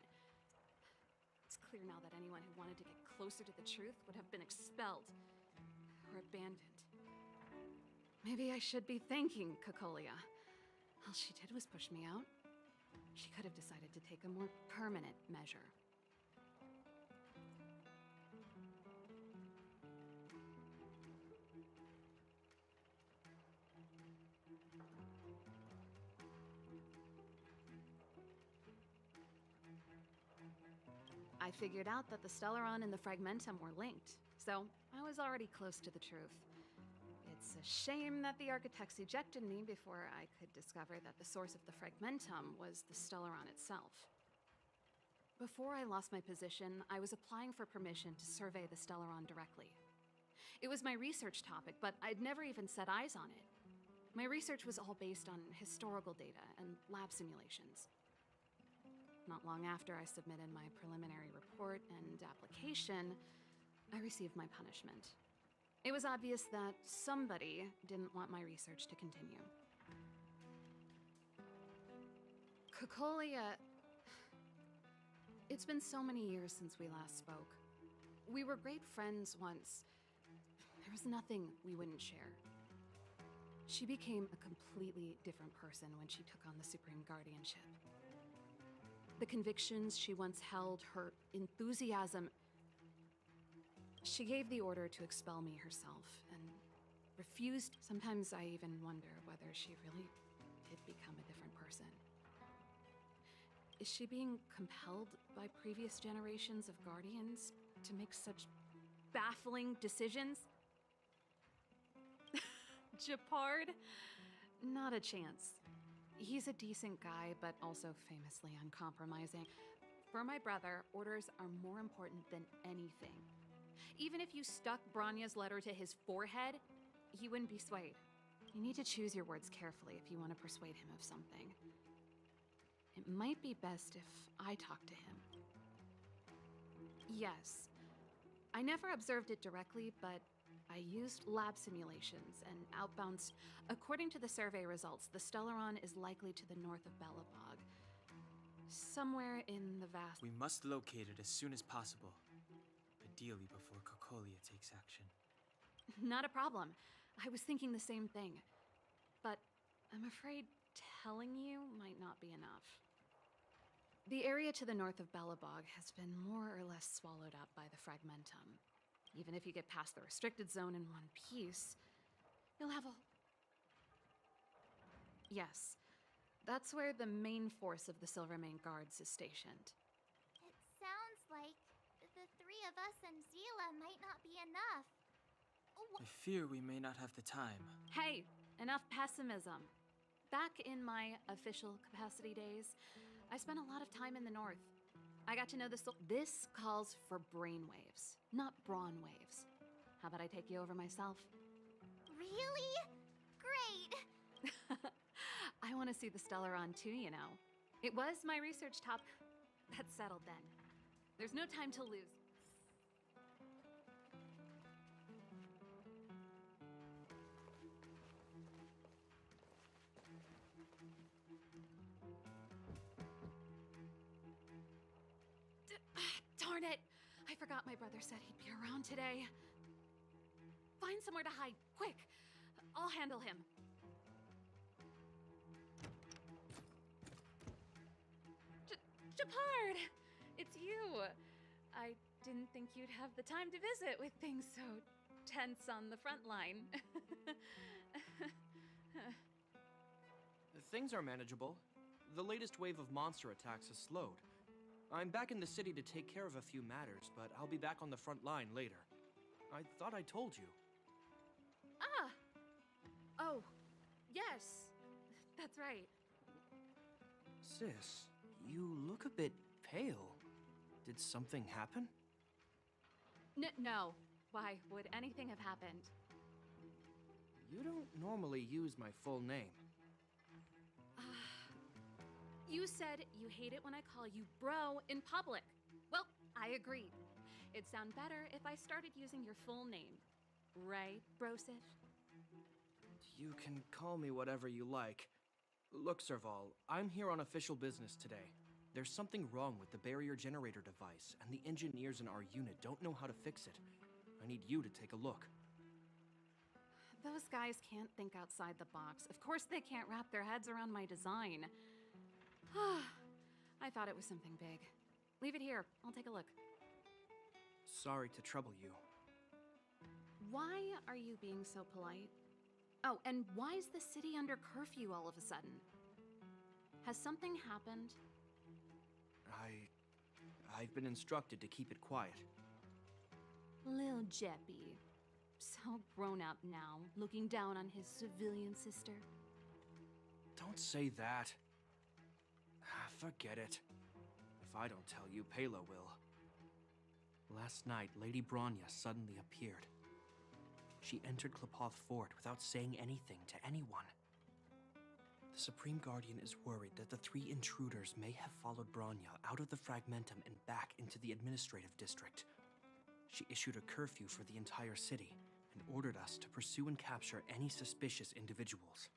It's clear now that anyone who wanted to get closer to the truth would have been expelled or abandoned. Maybe I should be thanking Kokolia. All she did was push me out. She could have decided to take a more permanent measure. I figured out that the Stellaron and the Fragmentum were linked, so I was already close to the truth. It's a shame that the architects ejected me before I could discover that the source of the Fragmentum was the Stellaron itself. Before I lost my position, I was applying for permission to survey the Stellaron directly. It was my research topic, but I'd never even set eyes on it. My research was all based on historical data and lab simulations. Not long after I submitted my preliminary report and application, I received my punishment. It was obvious that somebody didn't want my research to continue. Kokolia... It's been so many years since we last spoke. We were great friends once. There was nothing we wouldn't share. She became a completely different person when she took on the Supreme Guardianship. The convictions she once held, her enthusiasm. She gave the order to expel me herself and refused. Sometimes I even wonder whether she really did become a different person. Is she being compelled by previous generations of Guardians to make such baffling decisions? Japard? Not a chance. He's a decent guy, but also famously uncompromising. For my brother, orders are more important than anything. Even if you stuck Branya's letter to his forehead, he wouldn't be swayed. You need to choose your words carefully if you want to persuade him of something. It might be best if I talk to him. Yes. I never observed it directly, but I used lab simulations and outbounds. According to the survey results, the Stellaron is likely to the north of Belobog. Somewhere in the vast... We must locate it as soon as possible. Ideally before Kokolia takes action. Not a problem. I was thinking the same thing. But I'm afraid telling you might not be enough. The area to the north of Belobog has been more or less swallowed up by the Fragmentum. Even if you get past the restricted zone in one piece, you'll have a... Yes, that's where the main force of the Silvermane Guards is stationed. It sounds like the three of us and Zila might not be enough. I fear we may not have the time. Hey, enough pessimism. Back in my official capacity days, I spent a lot of time in the north. I got to know this calls for brainwaves, not brawn waves. How about I take you over myself? Really? Great! I want to see the Stellaron too, you know. It was my research top. That's settled then. There's no time to lose. Darn it! I forgot my brother said he'd be around today. Find somewhere to hide, quick! I'll handle him. Japard! It's you! I didn't think you'd have the time to visit with things so tense on the front line. Things are manageable. The latest wave of monster attacks has slowed. I'm back in the city to take care of a few matters, but I'll be back on the front line later. I thought I told you. Ah! Oh, yes. That's right. Sis, you look a bit pale. Did something happen? No. Why would anything have happened? You don't normally use my full name. You said you hate it when I call you bro in public. Well, I agreed. It'd sound better if I started using your full name. Right, brosish? You can call me whatever you like. Look, Serval, I'm here on official business today. There's something wrong with the barrier generator device, and the engineers in our unit don't know how to fix it. I need you to take a look. Those guys can't think outside the box. Of course they can't wrap their heads around my design. I thought it was something big. Leave it here. I'll take a look. Sorry to trouble you. Why are you being so polite? Oh, and why is the city under curfew all of a sudden? Has something happened? I've been instructed to keep it quiet. Lil Jeppy. So grown up now, looking down on his civilian sister. Don't say that. Forget it. If I don't tell you, Pela will. Last night, Lady Bronya suddenly appeared. She entered Klapoth Fort without saying anything to anyone. The Supreme Guardian is worried that the 3 intruders may have followed Bronya out of the Fragmentum and back into the administrative district. She issued a curfew for the entire city and ordered us to pursue and capture any suspicious individuals.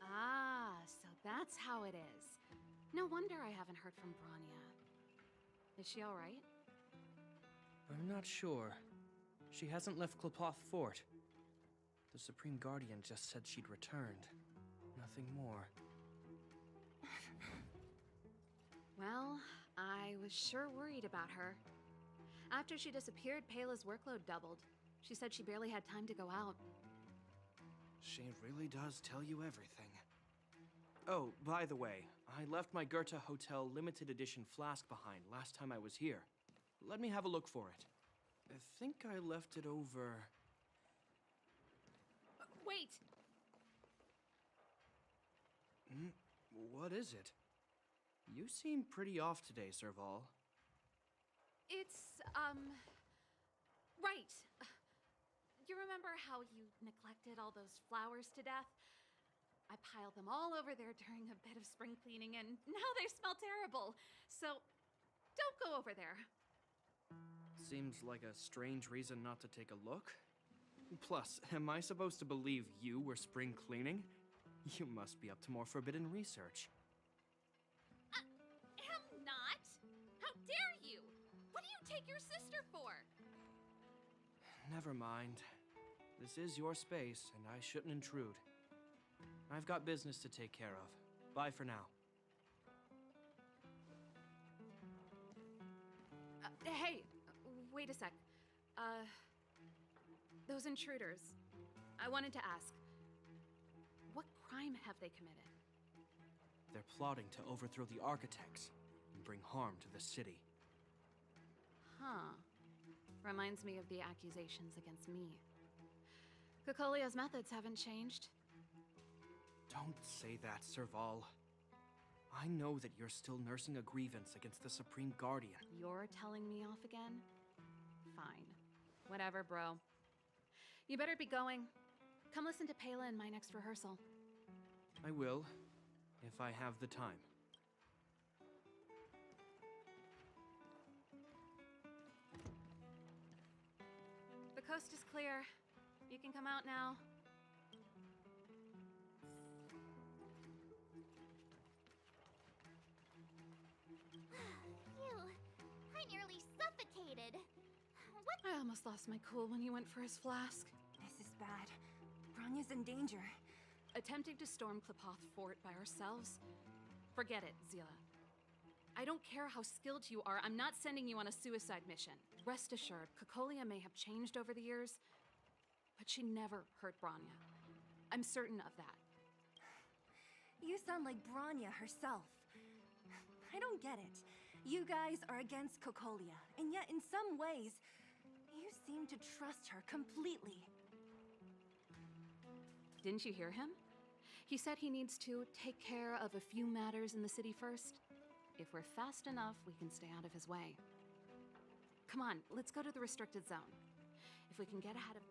Ah, so that's how it is. No wonder I haven't heard from Bronya. Is she all right? I'm not sure. She hasn't left Klapoth Fort. The Supreme Guardian just said she'd returned. Nothing more. Well, I was sure worried about her. After she disappeared, Pela's workload doubled. She said she barely had time to go out. She really does tell you everything. Oh, by the way, I left my Goethe Hotel limited edition flask behind last time I was here. Let me have a look for it. I think I left it over... Wait! What is it? You seem pretty off today, Serval. It's, right. You remember how you neglected all those flowers to death? I piled them all over there during a bit of spring cleaning, and now they smell terrible. So, don't go over there. Seems like a strange reason not to take a look. Plus, am I supposed to believe you were spring cleaning? You must be up to more forbidden research. Am not? How dare you? What do you take your sister for? Never mind. This is your space, and I shouldn't intrude. I've got business to take care of. Bye for now. Hey, wait a sec. Those intruders. I wanted to ask, what crime have they committed? They're plotting to overthrow the architects and bring harm to the city. Huh. Reminds me of the accusations against me. Kokolia's methods haven't changed. Don't say that, Serval. I know that you're still nursing a grievance against the Supreme Guardian. You're telling me off again? Fine. Whatever, bro. You better be going. Come listen to Pela in my next rehearsal. I will, if I have the time. The coast is clear. You can come out now. Phew, I nearly suffocated. What? I almost lost my cool when he went for his flask. This is bad. Bronya's in danger. Attempting to storm Klapoth Fort by ourselves? Forget it, Zila. I don't care how skilled you are, I'm not sending you on a suicide mission. Rest assured, Kokolia may have changed over the years, but she never hurt Bronya. I'm certain of that. You sound like Bronya herself. I don't get it. You guys are against Cocolia, and yet in some ways, you seem to trust her completely. Didn't you hear him? He said he needs to take care of a few matters in the city first. If we're fast enough, we can stay out of his way. Come on, let's go to the restricted zone. If we can get ahead of...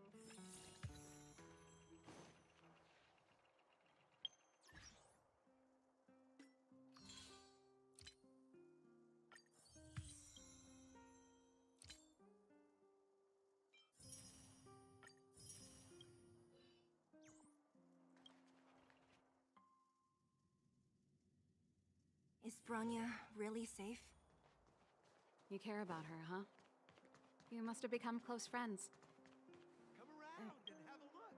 Is Bronya really safe? You care about her, huh? You must have become close friends. Come around and have a look.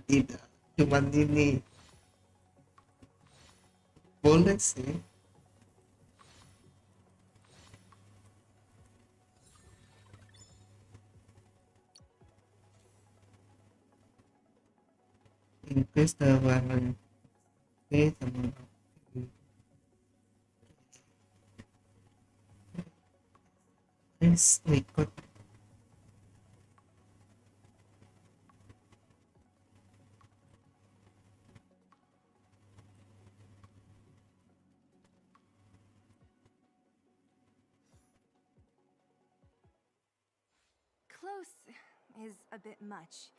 Tidak, cuman ini. Boleh sih. Increase the warna. Oke, sama. Let's record. Close is a bit much.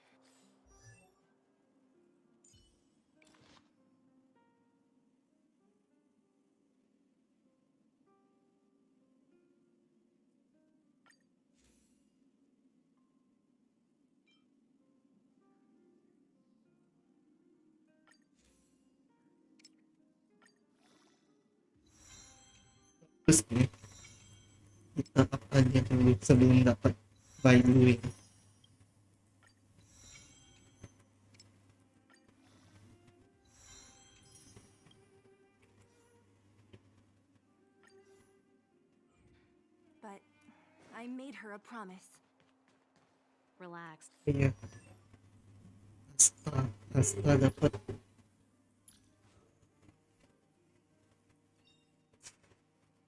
Terus nih, kita up aja dulu sebelum dapat by doing. But I made her a promise. Relax. Iya. Asta dapat.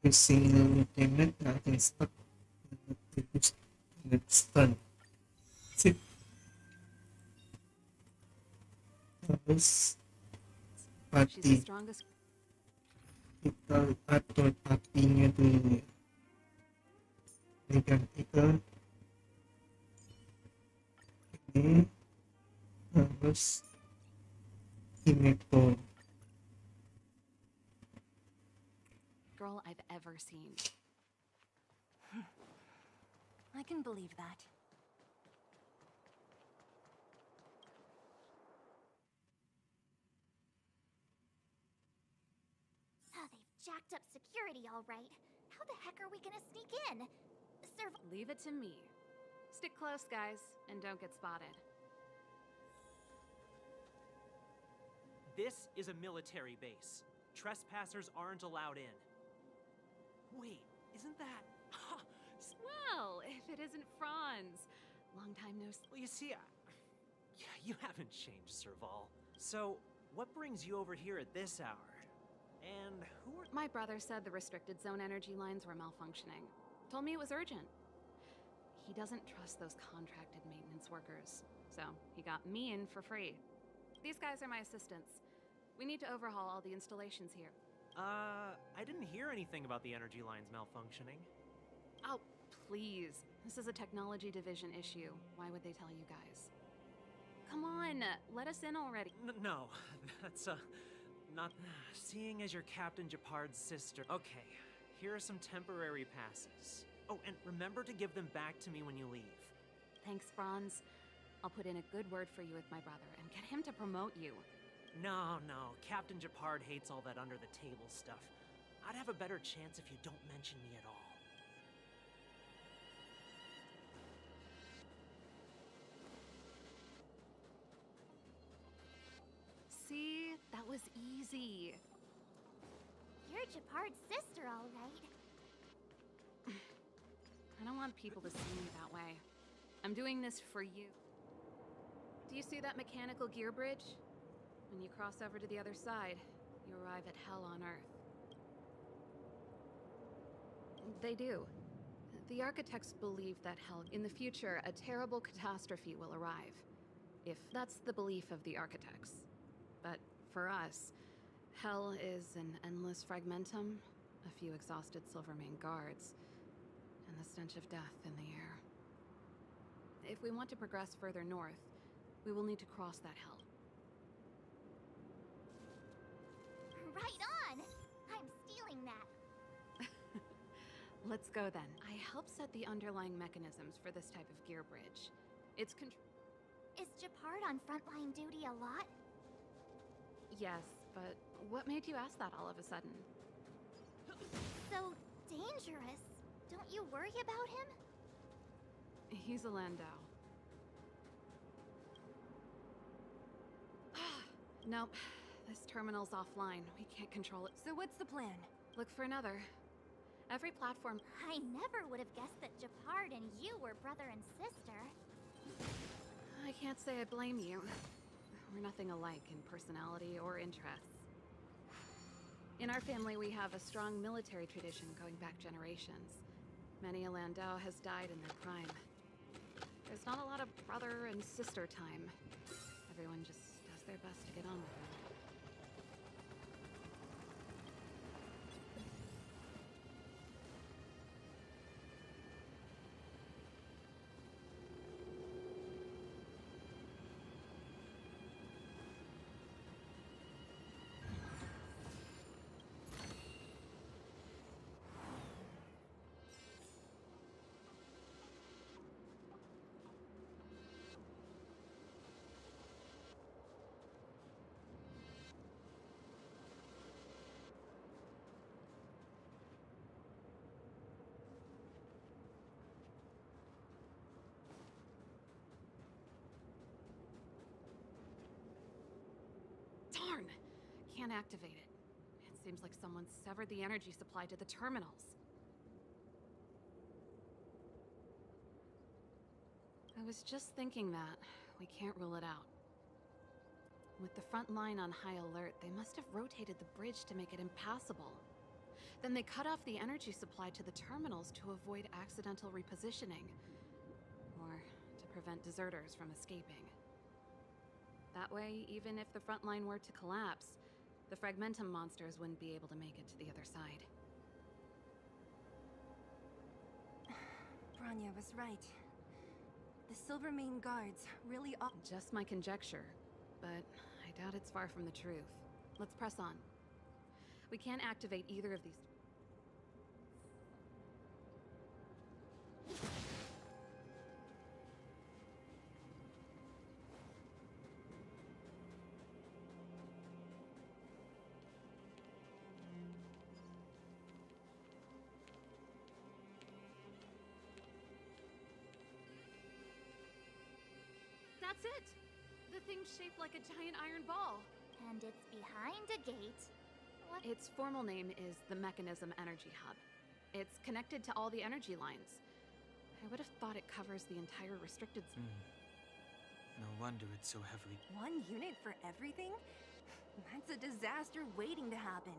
Using ultimate, nothing stuck. Next turn. Sip. Terus She's the mati. strongest. Kita atur apinya dulu ya. Ini kan kita ini harus imepo. Girl I've ever seen. I can believe that. Oh, they've jacked up security all right. How the heck are we gonna sneak in? Leave it to me. Stick close, guys, and don't get spotted. This is a military base. Trespassers aren't allowed in. Wait, isn't that... Well, if it isn't Franz. Long time no see. Well, you see, you haven't changed, Serval. So, what brings you over here at this hour? And who are... My brother said the restricted zone energy lines were malfunctioning. Told me it was urgent. He doesn't trust those contracted maintenance workers, so he got me in for free. These guys are my assistants. We need to overhaul all the installations here. I didn't hear anything about the energy lines malfunctioning. Oh, please. This is a technology division issue. Why would they tell you guys? Come on, let us in already. No, that's, not... Seeing as you're Captain Japard's sister... Okay, here are some temporary passes. Oh, and remember to give them back to me when you leave. Thanks, Franz. I'll put in a good word for you with my brother and get him to promote you. No, no. Captain Japard hates all that under-the-table stuff. I'd have a better chance if you don't mention me at all. See? That was easy. You're Japard's sister, all right. I don't want people to see me that way. I'm doing this for you. Do you see that mechanical gear bridge? When you cross over to the other side, you arrive at Hell on Earth. They do. The architects believe that Hell, in the future, a terrible catastrophe will arrive. If that's the belief of the architects. But for us, Hell is an endless fragmentum, a few exhausted Silvermane guards, and the stench of death in the air. If we want to progress further north, we will need to cross that Hell. Right on! I'm stealing that. Let's go then. I help set the underlying mechanisms for this type of gear bridge. It's Is Japard on frontline duty a lot? Yes, but what made you ask that all of a sudden? So dangerous. Don't you worry about him? He's a Landau. Nope. This terminal's offline. We can't control it. So what's the plan? Look for another. Every platform... I never would have guessed that Japard and you were brother and sister. I can't say I blame you. We're nothing alike in personality or interests. In our family, we have a strong military tradition going back generations. Many a Landau has died in their prime. There's not a lot of brother and sister time. Everyone just does their best to get on with it. Darn! Can't activate it. It seems like someone severed the energy supply to the terminals. I was just thinking that. We can't rule it out. With the front line on high alert, they must have rotated the bridge to make it impassable. Then they cut off the energy supply to the terminals to avoid accidental repositioning. Or to prevent deserters from escaping. That way, even if the front line were to collapse, the Fragmentum monsters wouldn't be able to make it to the other side. Bronya was right. The Silvermane guards really are... Just my conjecture, but I doubt it's far from the truth. Let's press on. We can't activate either of these... That's it! The thing's shaped like a giant iron ball. And it's behind a gate. What? Its formal name is the Mechanism Energy Hub. It's connected to all the energy lines. I would have thought it covers the entire restricted... No wonder it's so heavily... One unit for everything? That's a disaster waiting to happen.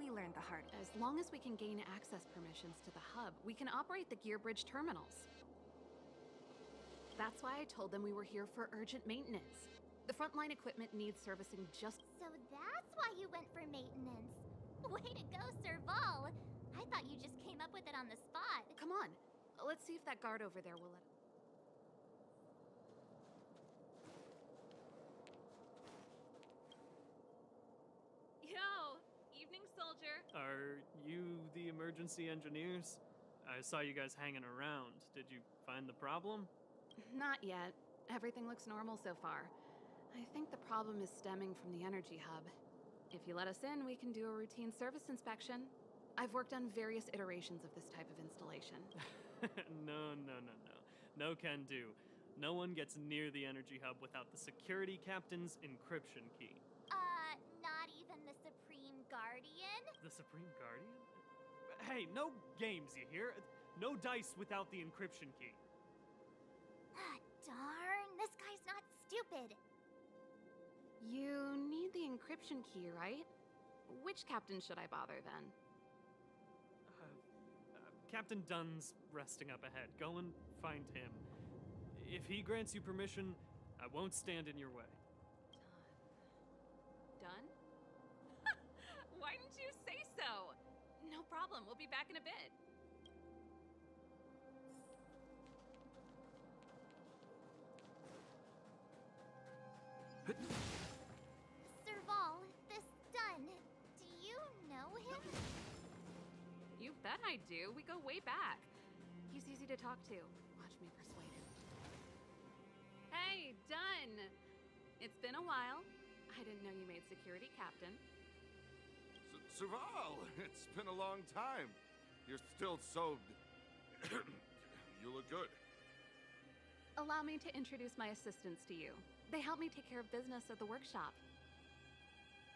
We learned the hard way. As long as we can gain access permissions to the hub, we can operate the gear bridge terminals. That's why I told them we were here for urgent maintenance. The frontline equipment needs servicing just... So that's why you went for maintenance. Way to go, Serval! I thought you just came up with it on the spot. Come on, let's see if that guard over there will let... Yo! Evening, soldier. Are you the emergency engineers? I saw you guys hanging around. Did you find the problem? Not yet. Everything looks normal so far. I think the problem is stemming from the energy hub. If you let us in, we can do a routine service inspection. I've worked on various iterations of this type of installation. No. No can do. No one gets near the energy hub without the security captain's encryption key. Not even the Supreme Guardian? The Supreme Guardian? Hey, no games, you hear? No dice without the encryption key. Darn, this guy's not stupid. You need the encryption key, right? Which captain should I bother then? Captain Dunn's resting up ahead. Go and find him. If he grants you permission, I won't stand in your way. Done? Why didn't you say so? No problem, we'll be back in a bit. Serval, this Dunn, do you know him? You bet I do. We go way back. He's easy to talk to. Watch me persuade him. Hey, Dunn! It's been a while. I didn't know you made security captain. Serval, it's been a long time. You're still so... You look good. Allow me to introduce my assistants to you. They help me take care of business at the workshop.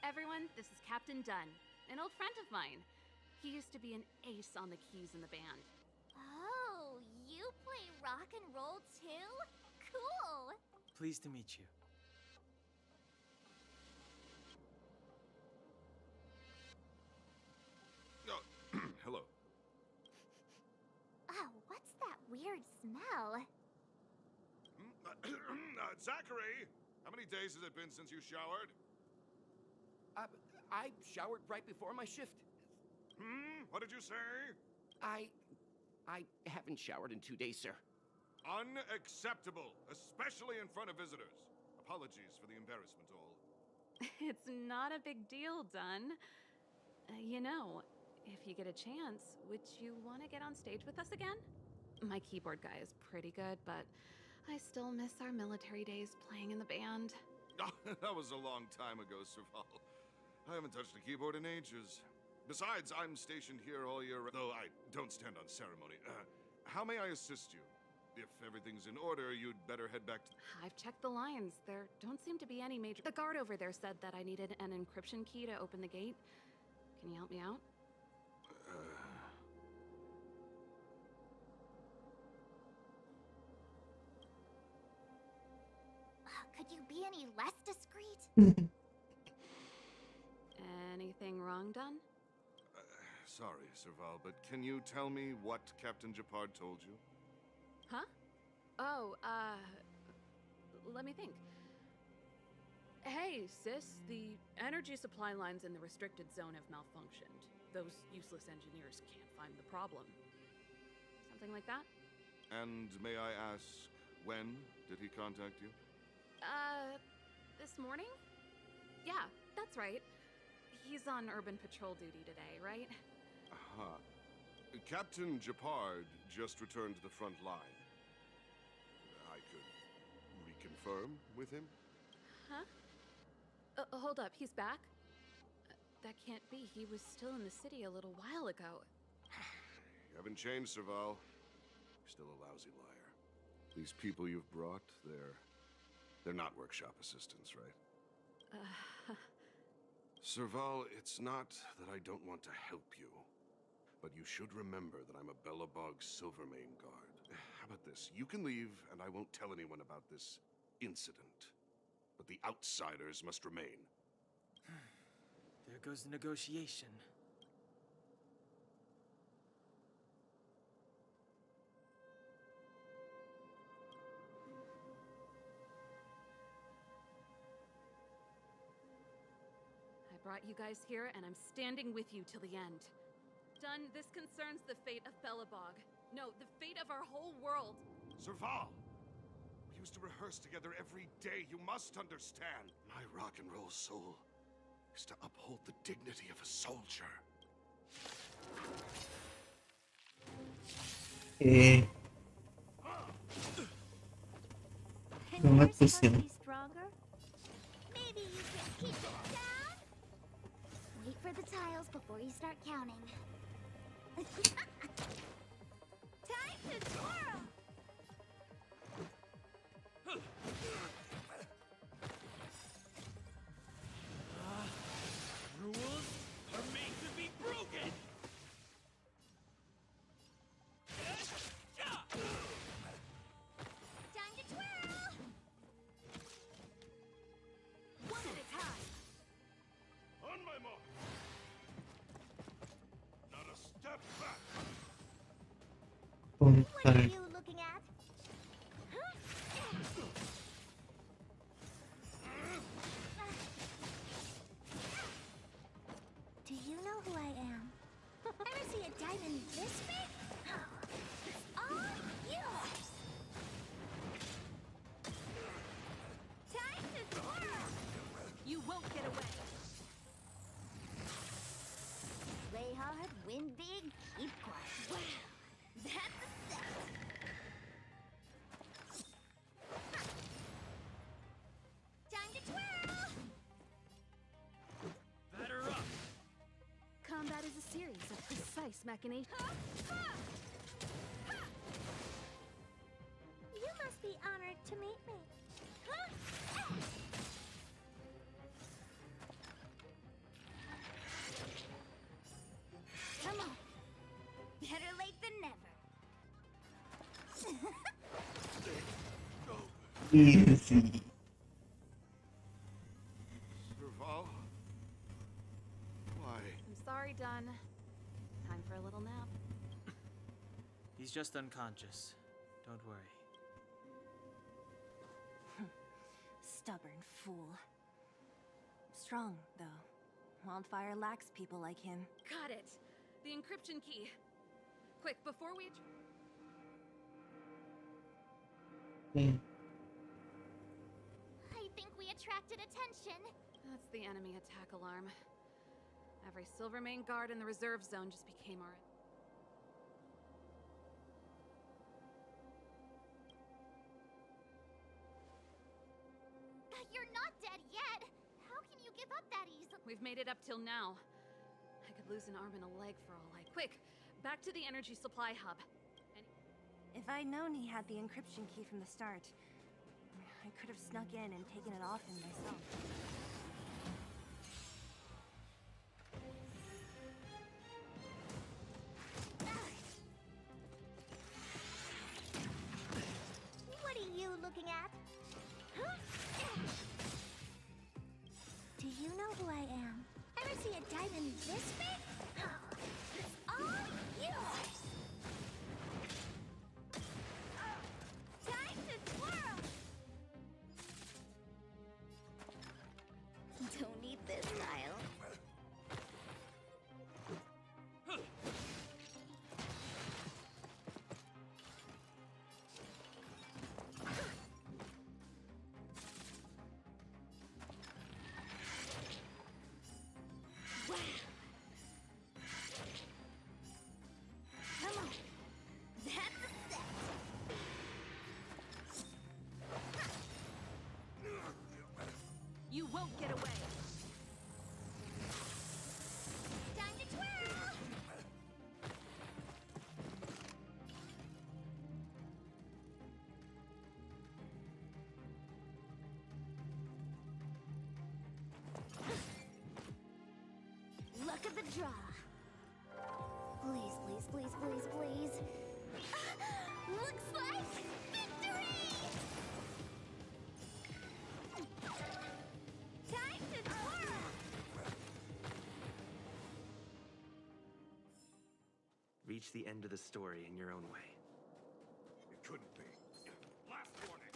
Everyone, this is Captain Dunn, an old friend of mine. He used to be an ace on the keys in the band. Oh, you play rock and roll too? Cool! Pleased to meet you. Oh, hello. Oh, what's that weird smell? Zachary, how many days has it been since you showered? I showered right before my shift. What did you say? I haven't showered in 2 days, sir. Unacceptable, especially in front of visitors. Apologies for the embarrassment, all. It's not a big deal, Dunn. You know, if you get a chance, would you want to get on stage with us again? My keyboard guy is pretty good, but I still miss our military days playing in the band. That was a long time ago, Serval. I haven't touched a keyboard in ages. Besides, I'm stationed here all year, though I don't stand on ceremony. How may I assist you? If everything's in order, you'd better head back to... I've checked the lines. There don't seem to be any major... The guard over there said that I needed an encryption key to open the gate. Can you help me out? Could you be any less discreet? Anything wrong, Dunn? Sorry, Serval, but can you tell me what Captain Japard told you? Huh? Oh, let me think. Hey, sis, the energy supply lines in the restricted zone have malfunctioned. Those useless engineers can't find the problem. Something like that? And may I ask, when did he contact you? This morning? Yeah, that's right. He's on urban patrol duty today, right? Aha. Captain Japard just returned to the front line. I could reconfirm with him? Huh? Hold up, he's back? That can't be. He was still in the city a little while ago. You haven't changed, Serval. You're still a lousy liar. These people you've brought, they're not workshop assistants, right? Serval, it's not that I don't want to help you, but you should remember that I'm a Belobog Silvermane guard. How about this? You can leave, and I won't tell anyone about this incident. But the outsiders must remain. There goes the negotiation. I brought you guys here, and I'm standing with you till the end. Dunn, this concerns the fate of Belobog. No, the fate of our whole world. Serval! We used to rehearse together every day. You must understand. My rock and roll soul is to uphold the dignity of a soldier. Banget You're tuh supposed to sih. be stronger. Maybe you can keep it down. Wait for the tiles before you start counting. Time to twirl. Rules are made to be broken! Time to twirl. One at a time. On my mark. Not a step back. What are Honkai. you looking at? Do you know who I am? Ever see a diamond this big? It's all yours. Time to twirl. You won't get away. Play hard, win big, keep quiet. Wow, that's a set. Time to twirl. Batter up! Combat is a series of precise machinations. You must be honored to meet me. Come on. Better late than never. Easy. Serval? Why? I'm sorry, Dunn. Time for a little nap. He's just unconscious. Don't worry. Stubborn fool. Strong, though. Wildfire lacks people like him. Got it. The encryption key. Quick, before we... Hmm. I think we attracted attention. That's the enemy attack alarm. Every Silvermane guard in the reserve zone just became our... You're not dead yet. How can you give up that easily? We've made it up till now. I could lose an arm and a leg for all I... Quick, back to the energy supply hub. If I'd known he had the encryption key from the start, I could have snuck in and taken it off him myself. What are you looking at? Do you know who I am? Ever see a diamond this big? It's all yours. Time to twirl. Don't need this tile. Wow. Come on. That's a set. You won't get away. Time to twirl. Look at the draw. Please, please, please, please, please. Looks like victory! Time to twirl! Reach the end of the story in your own way. It couldn't be. Last warning.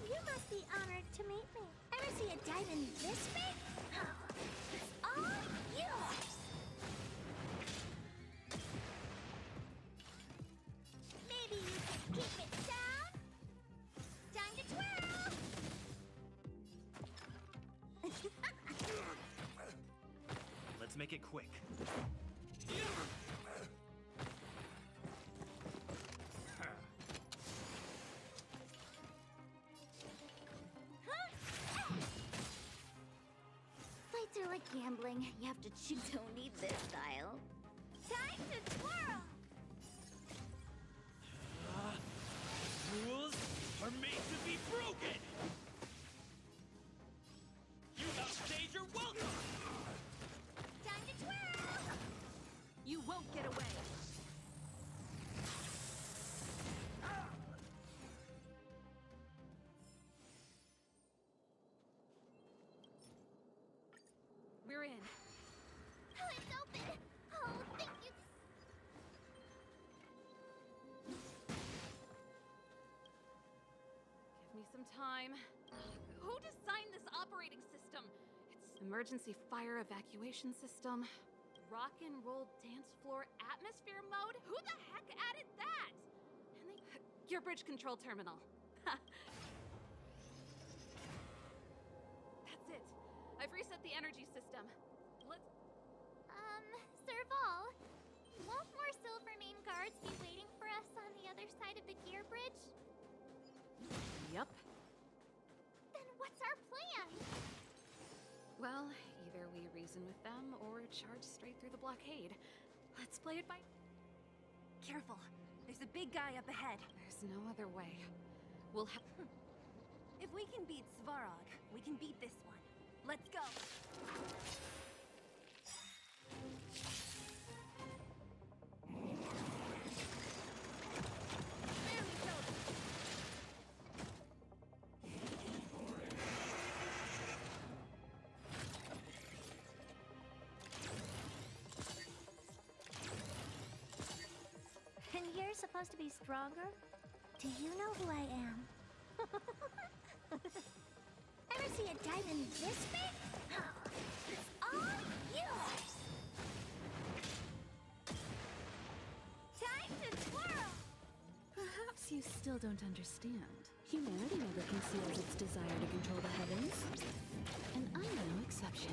You must be honored to meet me. Ever see a diamond this big? It's all yours. Maybe you can keep it down. Time to twirl. Let's make it quick. Fights are like gambling. You have to choose only this style. Time to twirl! Rules are made to be broken! You outstage your welcome! Time to twirl! You won't get away. We're in. Oh, it's open! Oh, thank you! Give me some time. Who designed this operating system? It's emergency fire evacuation system. Rock and roll dance floor atmosphere mode? Who the heck added that? And they... Your bridge control terminal. That's it. I've reset the energy system. Let's... Serval, won't more Silvermane guards be waiting for us on the other side of the gear bridge? Yup. Then what's our plan? Well, either we reason with them or charge straight through the blockade. Let's play it by... Careful. There's a big guy up ahead. There's no other way. We'll have... If we can beat Svarog, we can beat this one. Let's go. And you're supposed to be stronger? Do you know who I am? Ever see a diamond this big? It's all yours! Time to twirl! Perhaps you still don't understand. Humanity never conceals its desire to control the heavens. And I'm no exception.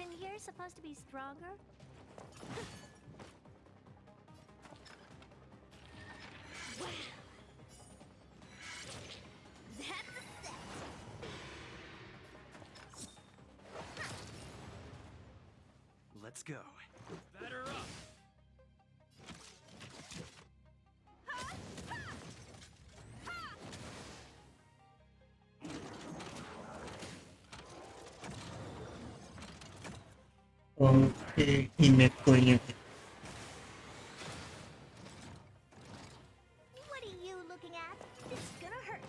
And you're supposed to be stronger? That's a set! Let's go. Batter up! Okay, ingat ko yun. What are you looking at? It's gonna hurt.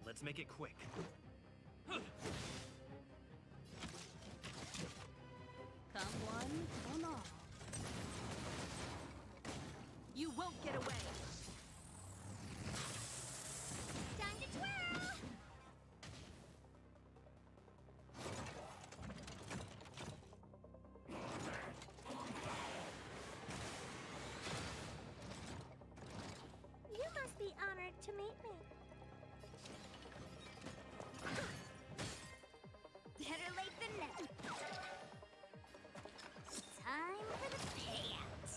Let's make it quick. Come one, come all. You won't get away. Time to twirl! You must be honored to meet me. Better late than never. Time for the payout.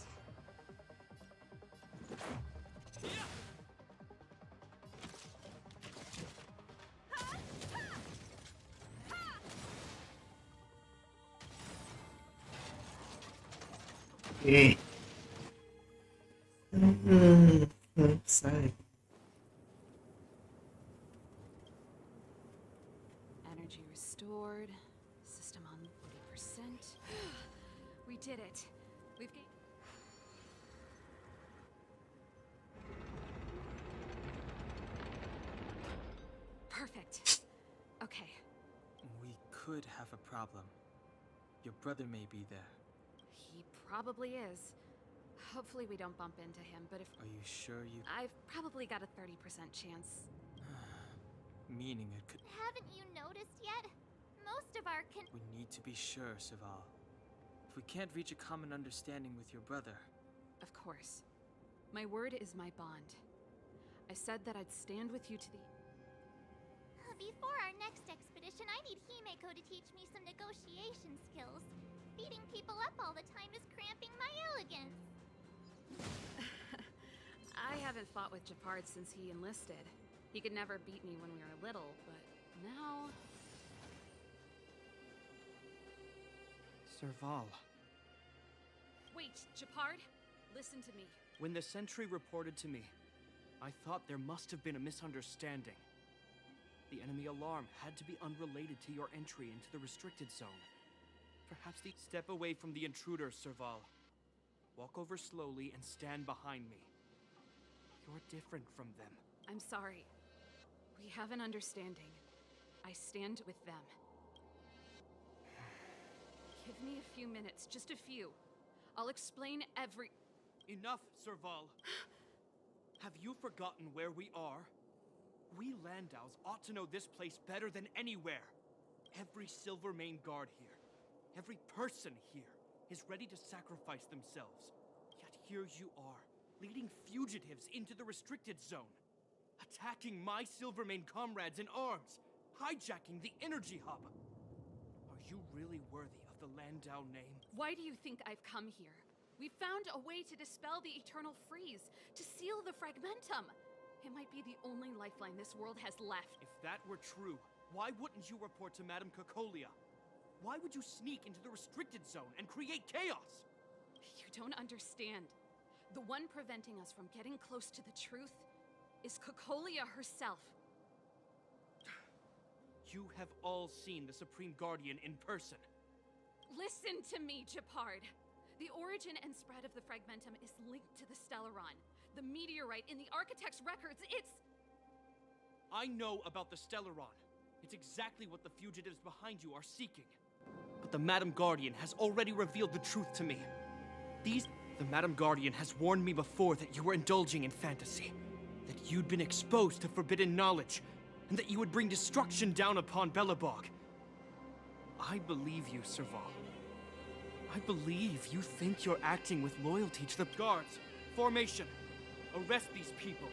Okay. Outside. Energy restored. System on 40%. We did it. We've gained... Perfect. Okay. We could have a problem. Your brother may be there. He probably is. Hopefully we don't bump into him, but if... Are you sure you... I've probably got a 30% chance. Meaning it could... Haven't you noticed yet? Most of our We need to be sure, Serval. If we can't reach a common understanding with your brother... Of course. My word is my bond. I said that I'd stand with you to the... Before our next expedition, I need Himeko to teach me some negotiation skills. Beating people up all the time is cramping my elegance. I haven't fought with Japard since he enlisted. He could never beat me when we were little, but now... Serval. Wait, Japard? Listen to me. When the sentry reported to me, I thought there must have been a misunderstanding. The enemy alarm had to be unrelated to your entry into the restricted zone. Perhaps step away from the intruder, Serval. Walk over slowly and stand behind me. You're different from them. I'm sorry. We have an understanding. I stand with them. Give me a few minutes, just a few. I'll explain every... Enough, Serval. Have you forgotten where we are? We Landaus ought to know this place better than anywhere. Every Silvermane guard here, every person here, is ready to sacrifice themselves. Yet here you are, leading fugitives into the restricted zone, attacking my Silvermane comrades in arms, hijacking the energy hub. Are you really worthy of the Landau name? Why do you think I've come here? We found a way to dispel the eternal freeze, to seal the fragmentum. It might be the only lifeline this world has left. If that were true, why wouldn't you report to Madame Cocolia? Why would you sneak into the restricted zone and create chaos? You don't understand. The one preventing us from getting close to the truth is Cocolia herself. You have all seen the Supreme Guardian in person. Listen to me, Japard. The origin and spread of the fragmentum is linked to the Stellaron. The meteorite in the Architect's records, it's... I know about the Stellaron. It's exactly what the fugitives behind you are seeking. But the Madam Guardian has already revealed the truth to me. The Madam Guardian has warned me before that you were indulging in fantasy. That you'd been exposed to forbidden knowledge. And that you would bring destruction down upon Belobog. I believe you, Serval. I believe you think you're acting with loyalty to the guards. Formation. Arrest these people.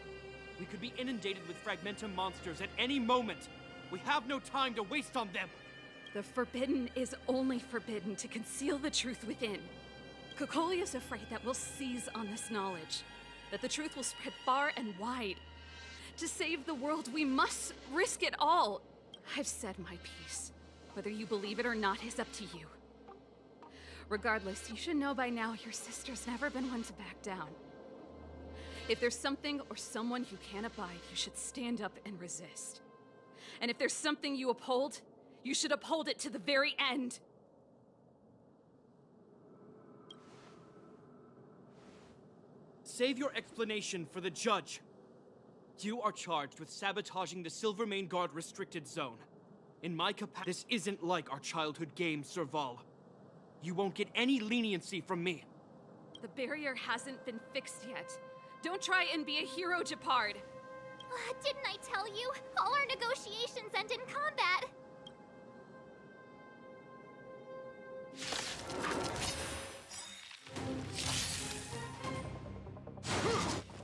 We could be inundated with Fragmentum monsters at any moment. We have no time to waste on them. The forbidden is only forbidden to conceal the truth within. Cocolia's afraid that we'll seize on this knowledge. That the truth will spread far and wide. To save the world, we must risk it all. I've said my piece. Whether you believe it or not is up to you. Regardless, you should know by now your sister's never been one to back down. If there's something or someone you can't abide, you should stand up and resist. And if there's something you uphold, you should uphold it to the very end. Save your explanation for the judge. You are charged with sabotaging the Silvermane Guard restricted zone. In my capacity, this isn't like our childhood game, Serval. You won't get any leniency from me. The barrier hasn't been fixed yet. Don't try and be a hero, Japard. Didn't I tell you? All our negotiations end in combat.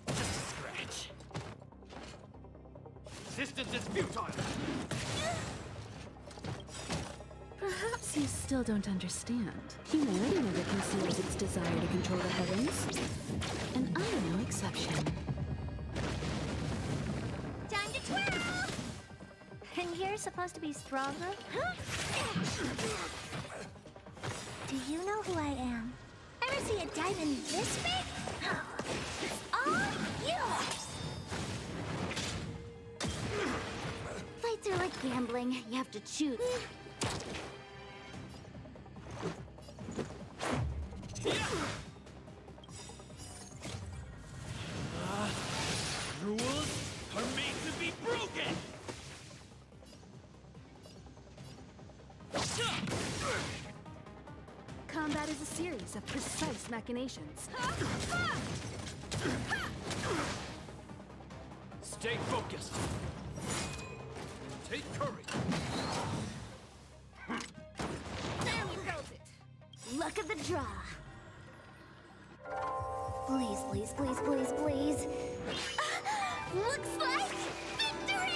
Just a scratch. Resistance is futile. Perhaps you still don't understand. Humanity never conceals its desire to control the heavens. And I am no exception. Time to twirl! And you're supposed to be stronger? Do you know who I am? Ever see a diamond this big? It's all yours! Fights are like gambling. You have to choose. Rules are made to be broken! Combat is a series of precise machinations. Stay focused. Take courage. There we built it. Luck of the draw. Please, please, please, please, please. Looks like victory!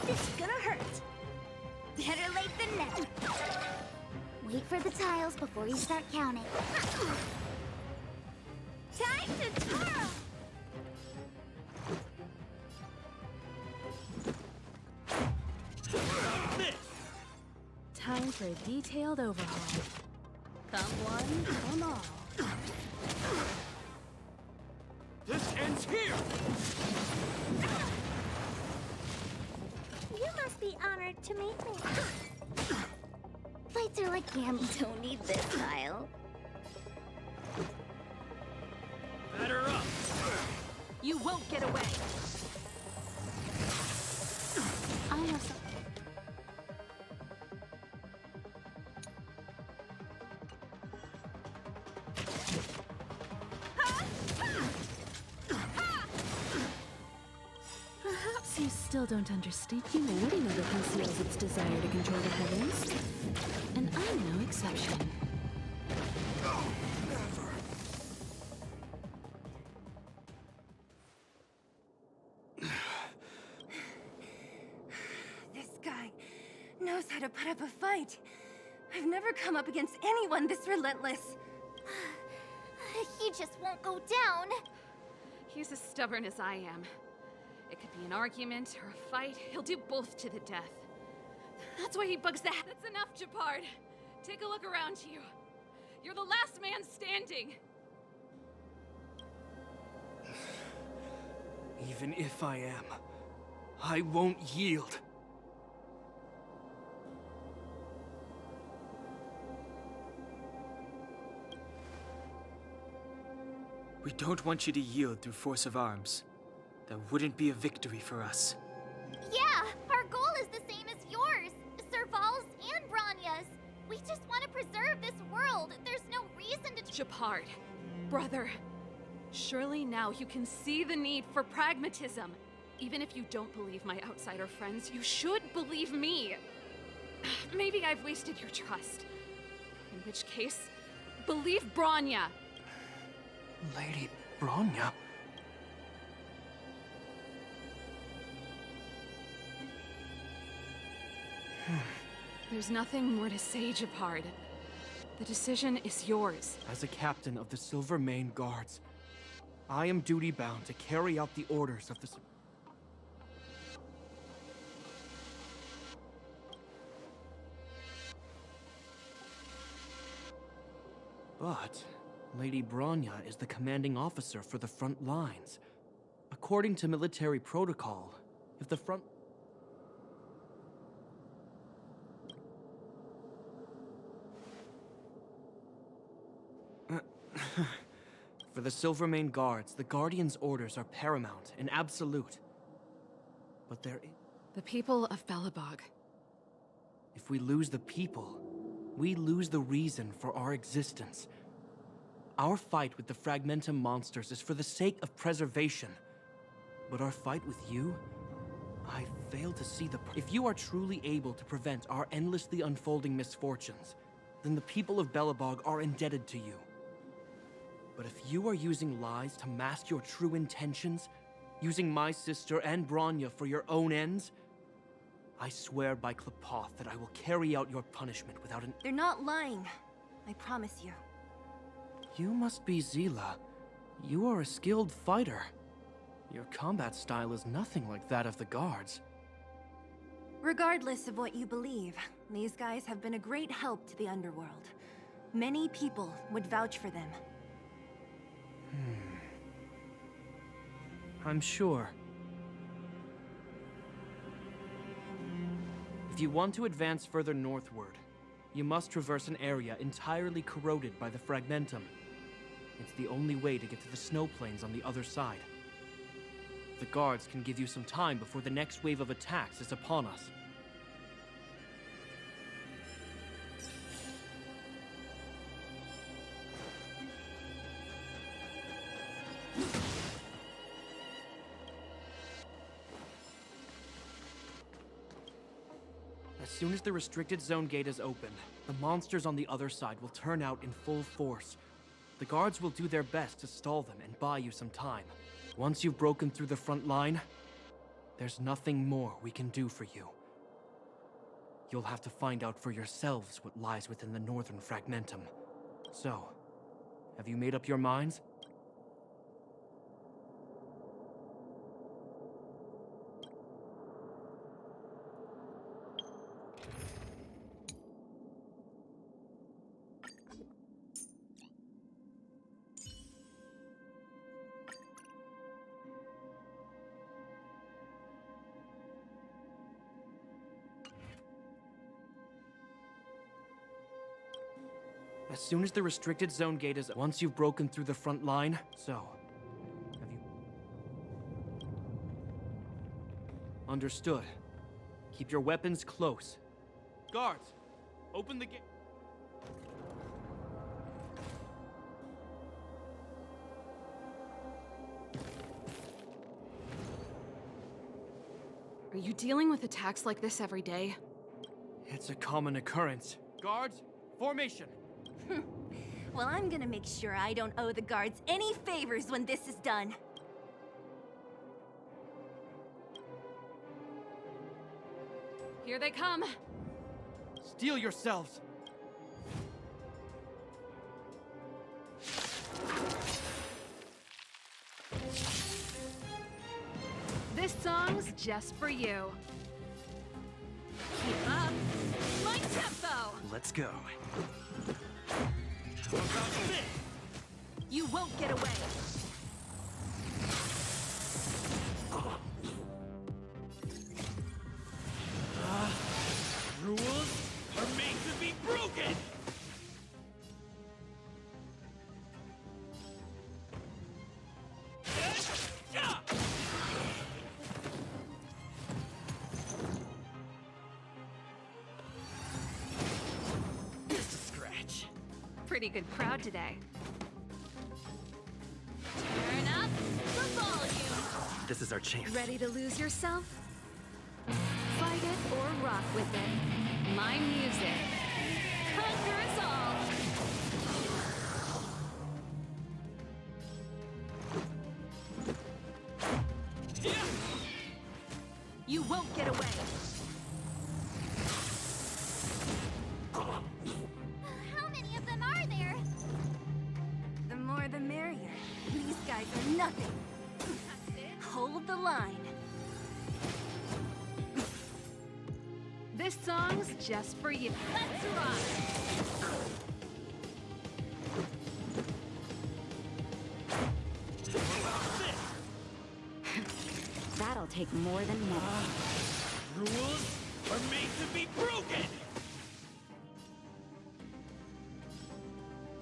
It's gonna hurt. Better late than never. Wait for the tiles before you start counting. Time to twirl! Time for a detailed overhaul. Come one, come all. This ends here! You must be honored to meet me. Fights are like gambling. Don't need this tile. Batter up! You won't get away. I have some. Perhaps you still don't understand. Humanity never conceals its desire to control the heavens. And I'm no exception. This guy knows how to put up a fight. I've never come up against anyone this relentless. He just won't go down. He's as stubborn as I am. It could be an argument or a fight. He'll do both to the death. That's why he bugs the— That's enough, Japard. Take a look around you. You're the last man standing. Even if I am, I won't yield. We don't want you to yield through force of arms. That wouldn't be a victory for us. Yeah, our goal is the same as yours, Serval's and Branya's. We just want to preserve this world. There's no reason to— Japard, brother, surely now you can see the need for pragmatism. Even if you don't believe my outsider friends, you should believe me. Maybe I've wasted your trust. In which case, believe Branya. Lady Bronya? There's nothing more to say, Japard. The decision is yours. As a captain of the Silvermane Guards, I am duty-bound to carry out the orders of the... But Lady Bronya is the commanding officer for the front lines. According to military protocol, if the front... For the Silvermane Guards, the Guardian's orders are paramount and absolute. But the people of Belobog. If we lose the people, we lose the reason for our existence. Our fight with the Fragmentum monsters is for the sake of preservation. But our fight with you? I fail to see the... If you are truly able to prevent our endlessly unfolding misfortunes, then the people of Belobog are indebted to you. But if you are using lies to mask your true intentions, using my sister and Bronya for your own ends, I swear by Klepoth that I will carry out your punishment without an... They're not lying. I promise you. You must be Zila. You are a skilled fighter. Your combat style is nothing like that of the guards. Regardless of what you believe, these guys have been a great help to the underworld. Many people would vouch for them. I'm sure. If you want to advance further northward, you must traverse an area entirely corroded by the Fragmentum. It's the only way to get to the snow plains on the other side. The guards can give you some time before the next wave of attacks is upon us. As soon as the restricted zone gate is open, the monsters on the other side will turn out in full force. The guards will do their best to stall them and buy you some time. Once you've broken through the front line, there's nothing more we can do for you. You'll have to find out for yourselves what lies within the northern fragmentum. So, have you made up your minds? As soon as the restricted zone gate is... Once you've broken through the front line, so... Have you... Understood. Keep your weapons close. Guards! Open the gate! Are you dealing with attacks like this every day? It's a common occurrence. Guards, formation! Well, I'm gonna make sure I don't owe the guards any favors when this is done. Here they come! Steel yourselves! This song's just for you. Keep up! My tempo! Let's go. You won't get away! Rules are made to be broken! Just a scratch. Pretty good crowd today. Turn up the volume! This is our chance. Ready to lose yourself? Fight it or rock with it. My music conquers all. You won't get away. How many of them are there? The more the merrier. These guys are nothing. Hold the line. This song's just for you. Let's rock! That'll take more than minutes. Rules are made to be broken!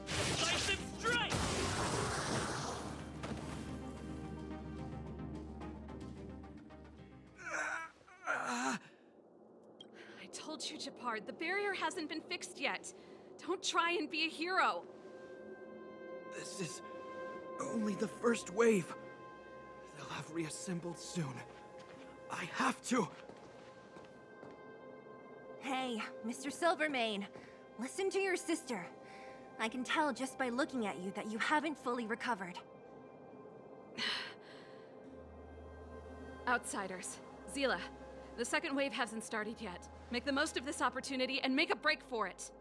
Decisive strike! I told you, Japard, the barrier hasn't been fixed yet. Don't try and be a hero. This is only the first wave. They'll have reassembled soon. I have to. Hey, Mr. Silvermane, listen to your sister. I can tell just by looking at you that you haven't fully recovered. Outsiders. Zila, the second wave hasn't started yet. Make the most of this opportunity and make a break for it.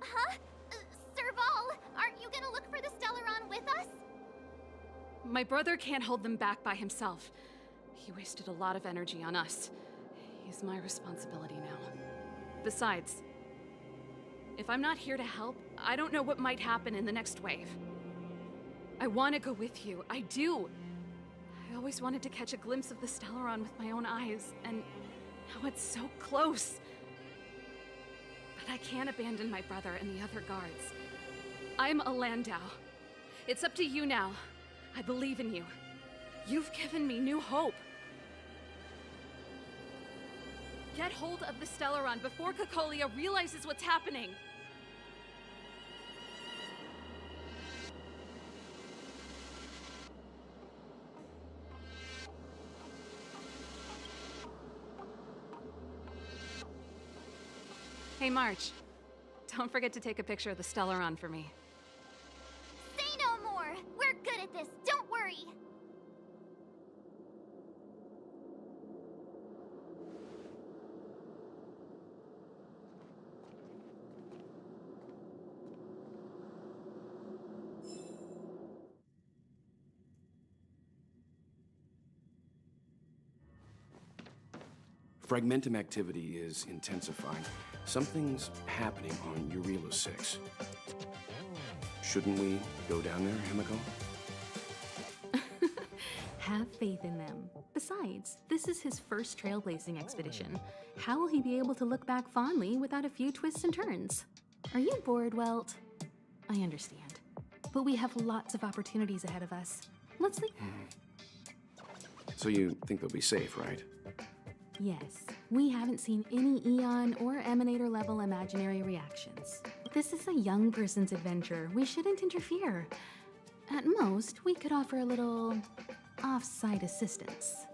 Huh? Serval, aren't you gonna look for the Stellaron with us? My brother can't hold them back by himself. He wasted a lot of energy on us. He's my responsibility now. Besides, if I'm not here to help, I don't know what might happen in the next wave. I want to go with you. I do. I always wanted to catch a glimpse of the Stellaron with my own eyes, and now it's so close. But I can't abandon my brother and the other guards. I'm a Landau. It's up to you now. I believe in you. You've given me new hope. Get hold of the Stellaron before Cocolia realizes what's happening. Hey, March. Don't forget to take a picture of the Stellaron for me. Say no more! We're good at this, don't worry! Fragmentum activity is intensifying. Something's happening on Eurela 6. Shouldn't we go down there, Himiko? Have faith in them. Besides, this is his first trailblazing expedition. How will he be able to look back fondly without a few twists and turns? Are you bored, Welt? I understand. But we have lots of opportunities ahead of us. Let's leave. So you think they'll be safe, right? Yes, we haven't seen any Eon or Emanator level imaginary reactions. This is a young person's adventure. We shouldn't interfere. At most, we could offer a little off-site assistance.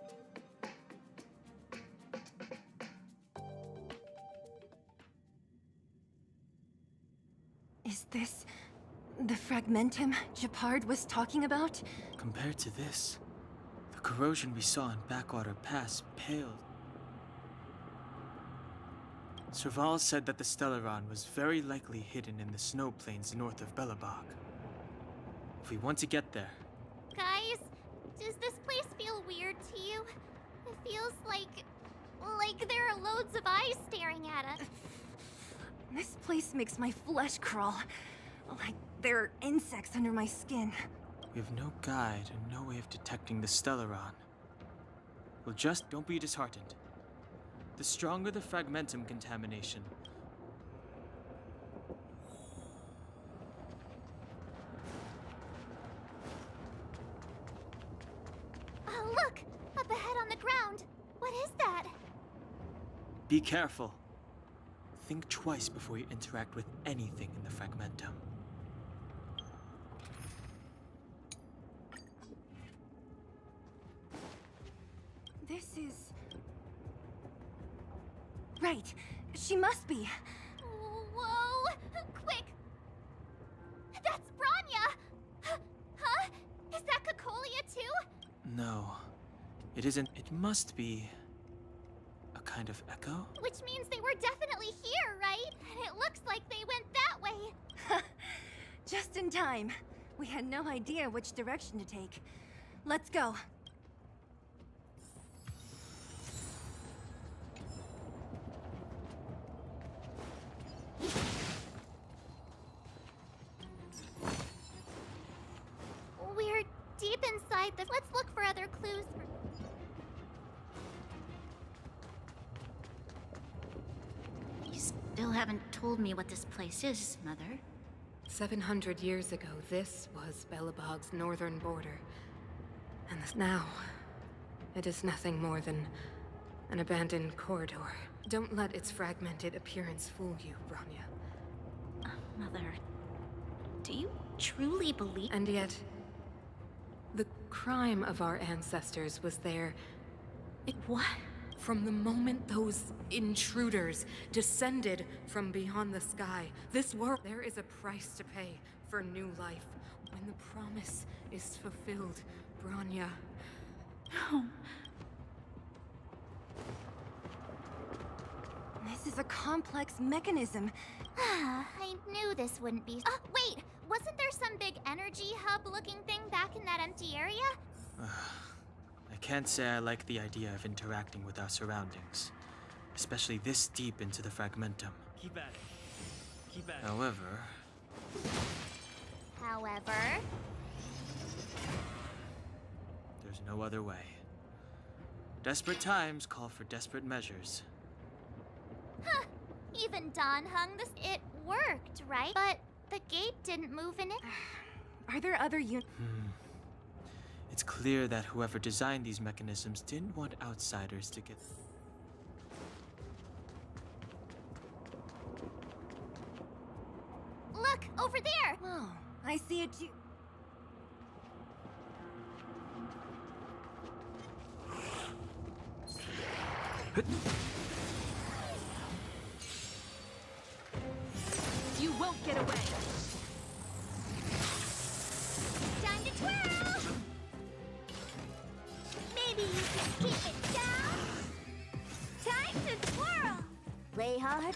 Is this the fragmentum Gepard was talking about? Compared to this, the corrosion we saw in Backwater Pass paled. Serval said that the Stellaron was very likely hidden in the snow plains north of Belobog. If we want to get there... Guys, does this place feel weird to you? It feels like there are loads of eyes staring at us. This place makes my flesh crawl. Like there are insects under my skin. We have no guide and no way of detecting the Stellaron. Well, just don't be disheartened. The stronger the fragmentum contamination, Oh, look! Up ahead on the ground! What is that? be careful. Think twice before you interact with anything in the fragmentum. This is... Right. She must be. Whoa! Quick! That's Bronya! Huh? Is that Cacolia too? No, it isn't. It must be a kind of echo? Which means they were definitely here, right? And it looks like they went that way. Just in time. We had no idea which direction to take. Let's go. We're deep inside the... Let's look for other clues. You still haven't told me what this place is, Mother. 700 years ago, this was Belobog's northern border. And now, it is nothing more than an abandoned corridor. Don't let its fragmented appearance fool you, Bronya. Mother, do you truly believe... And yet, the crime of our ancestors was there. What? From the moment those intruders descended from beyond the sky, this world, there is a price to pay for new life. When the promise is fulfilled, Bronya. No. This is a complex mechanism. I knew this wouldn't be... wait! Wasn't there some big energy hub-looking thing back in that empty area? I can't say I like the idea of interacting with our surroundings, especially this deep into the fragmentum. Keep at it. Keep at it. However, there's no other way. Desperate times call for desperate measures. Huh. Even Dawn hung this... It worked, right? But the gate didn't move in it. Are there other It's clear that whoever designed these mechanisms didn't want outsiders to get... Look, over there! Oh, I see it too. get away. Time to twirl! Maybe you can keep it down? Time to twirl! Play hard.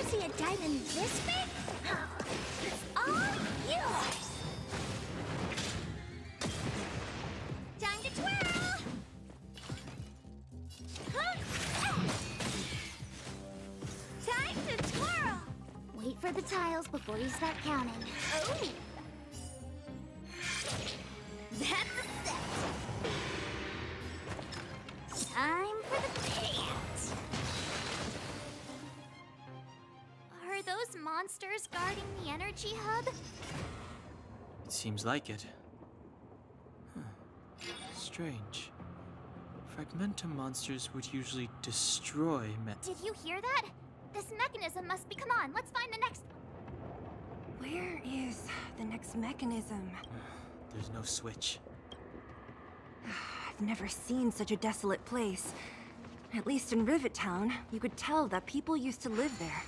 See a diamond this big? It's all yours! Time to twirl! Time to twirl! Wait for the tiles before you start counting. Oh! That's a set! Time for the payout! Are those monsters guarding the energy hub? It seems like it. Huh. Strange. Fragmentum monsters would usually destroy Did you hear that? This mechanism must be. Come on, let's find the next. Where is the next mechanism? There's no switch. I've never seen such a desolate place. At least in Rivet Town, you could tell that people used to live there.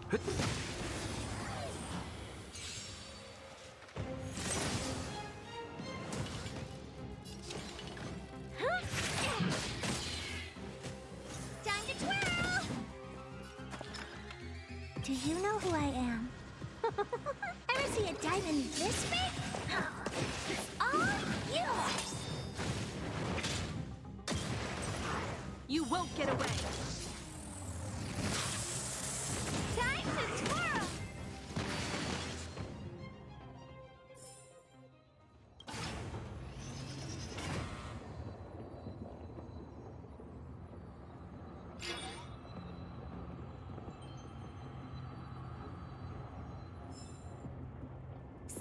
Time to twirl! Do you know who I am? Ever see a diamond this big? It's all yours! You won't get away! Time to twirl!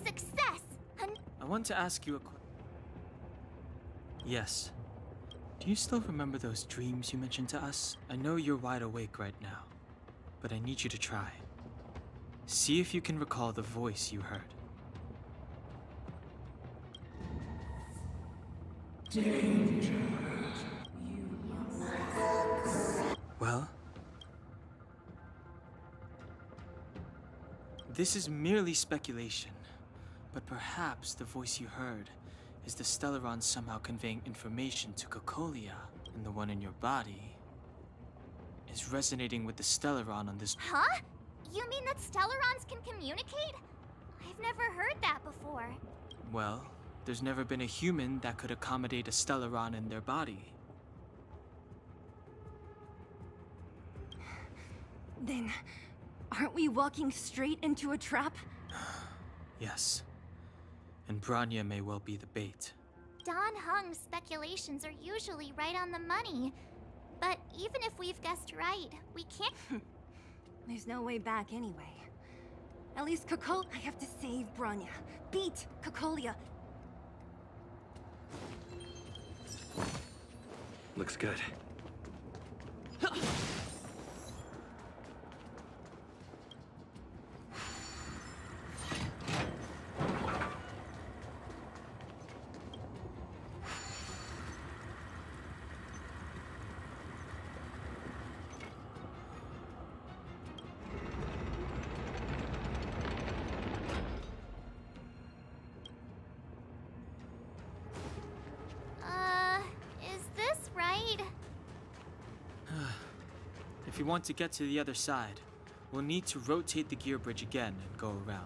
Success! I want to ask you a question. Yes. Do you still remember those dreams you mentioned to us? I know you're wide awake right now, but I need you to try. See if you can recall the voice you heard. Well? This is merely speculation, but perhaps the voice you heard is the Stellaron somehow conveying information to Cocolia, and the one in your body is resonating with the Stellaron on this. Huh? You mean that Stellarons can communicate? I've never heard that before. Well, there's never been a human that could accommodate a Stellaron in their body. Then, aren't we walking straight into a trap? Yes. And Bronya may well be the bait. Don Hung's speculations are usually right on the money. But even if we've guessed right, we can't... There's no way back anyway. At least I have to save Bronya. Beat Cocolia. Looks good. Is this right? If you want to get to the other side, we'll need to rotate the gear bridge again and go around.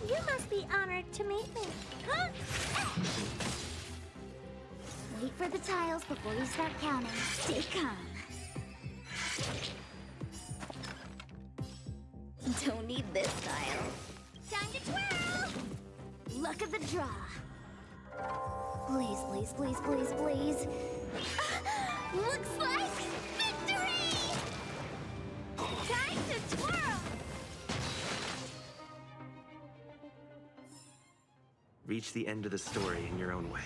You must be honored to meet me. Huh? Wait for the tiles before you start counting. Stay calm. Don't need this tile. Time to twirl! Luck of the draw. Please, please, please, please, please. Looks like victory! Time to twirl! Reach the end of the story in your own way.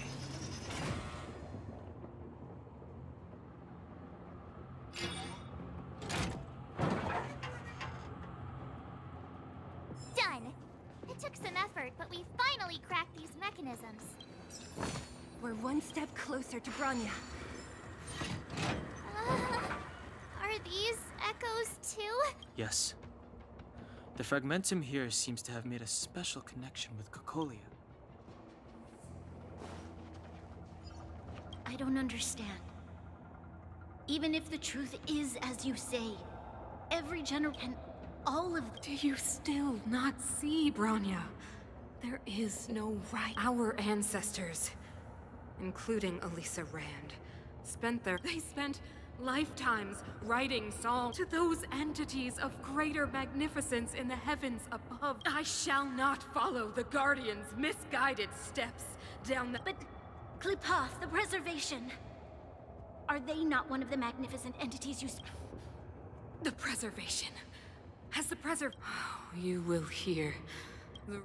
Done! It took some effort, but we finally cracked these mechanisms. We're one step closer to Bronya. Are these echoes too? Yes. The fragmentum here seems to have made a special connection with Cocolia. I don't understand. Even if the truth is as you say, every and all of Do you still not see, Bronya? There is no right. Our ancestors, including Elisa Rand, they spent lifetimes writing songs to those entities of greater magnificence in the heavens above. I shall not follow the Guardian's misguided steps down the— But Klipoth, the preservation. Are they not one of the magnificent entities you... The preservation. Has the you will hear the...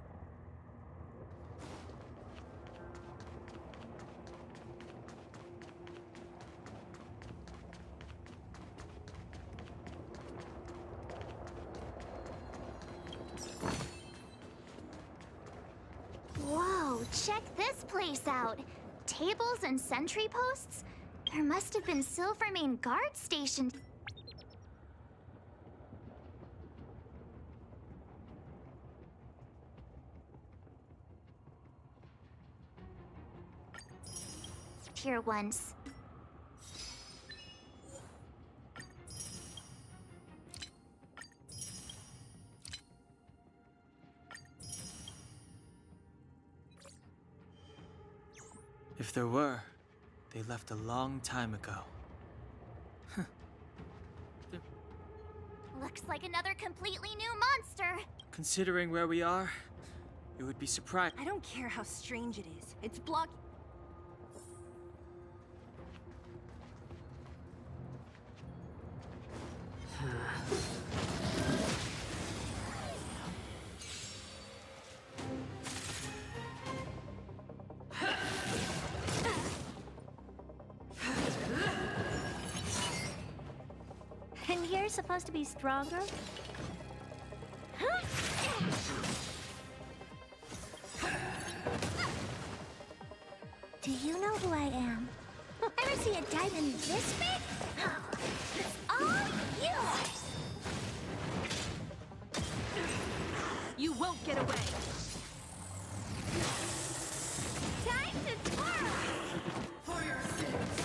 Whoa, check this place out. Tables and sentry posts? There must have been Silvermane guard stationed. Here once. If there were, they left a long time ago. Looks like another completely new monster. Considering where we are, it would be surprising. I don't care how strange it is. It's blocking. And you're supposed to be stronger? Do you know who I am? Ever see a diamond this big? It's all yours! You won't get away! Time to twirl! For your sins!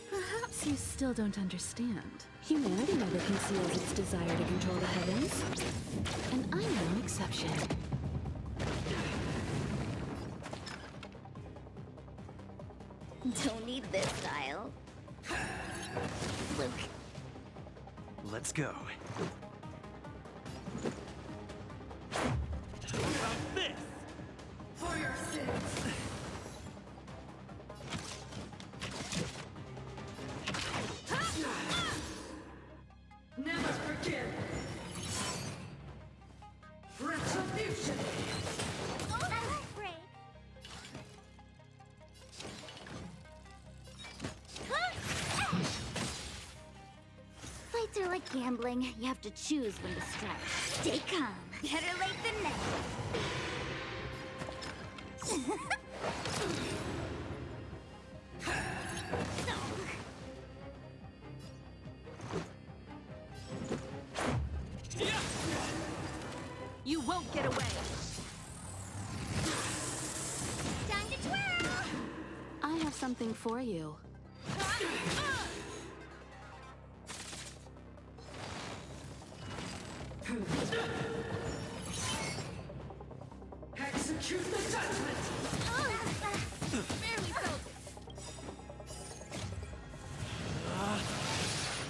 Perhaps you still don't understand. Humanity never conceals its desire to control the heavens. And I'm no exception. Don't need this style. Luke. Let's go. For your sins! Never forgive! Retribution! Break. Fights are like gambling. You have to choose when to strike. Stay calm. Better late than never. You won't get away! Time to twirl! I have something for you. Execute the judgment! Barely focused.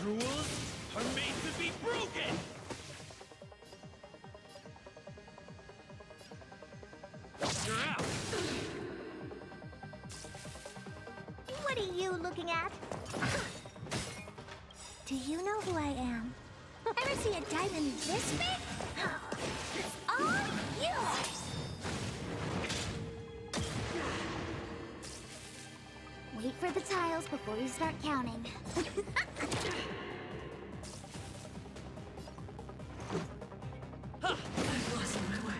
Rules are made to be broken! You're out! What are you looking at? Do you know who I am? Ever see a diamond this big? It's all yours! Wait for the tiles before you start counting. I've lost my way.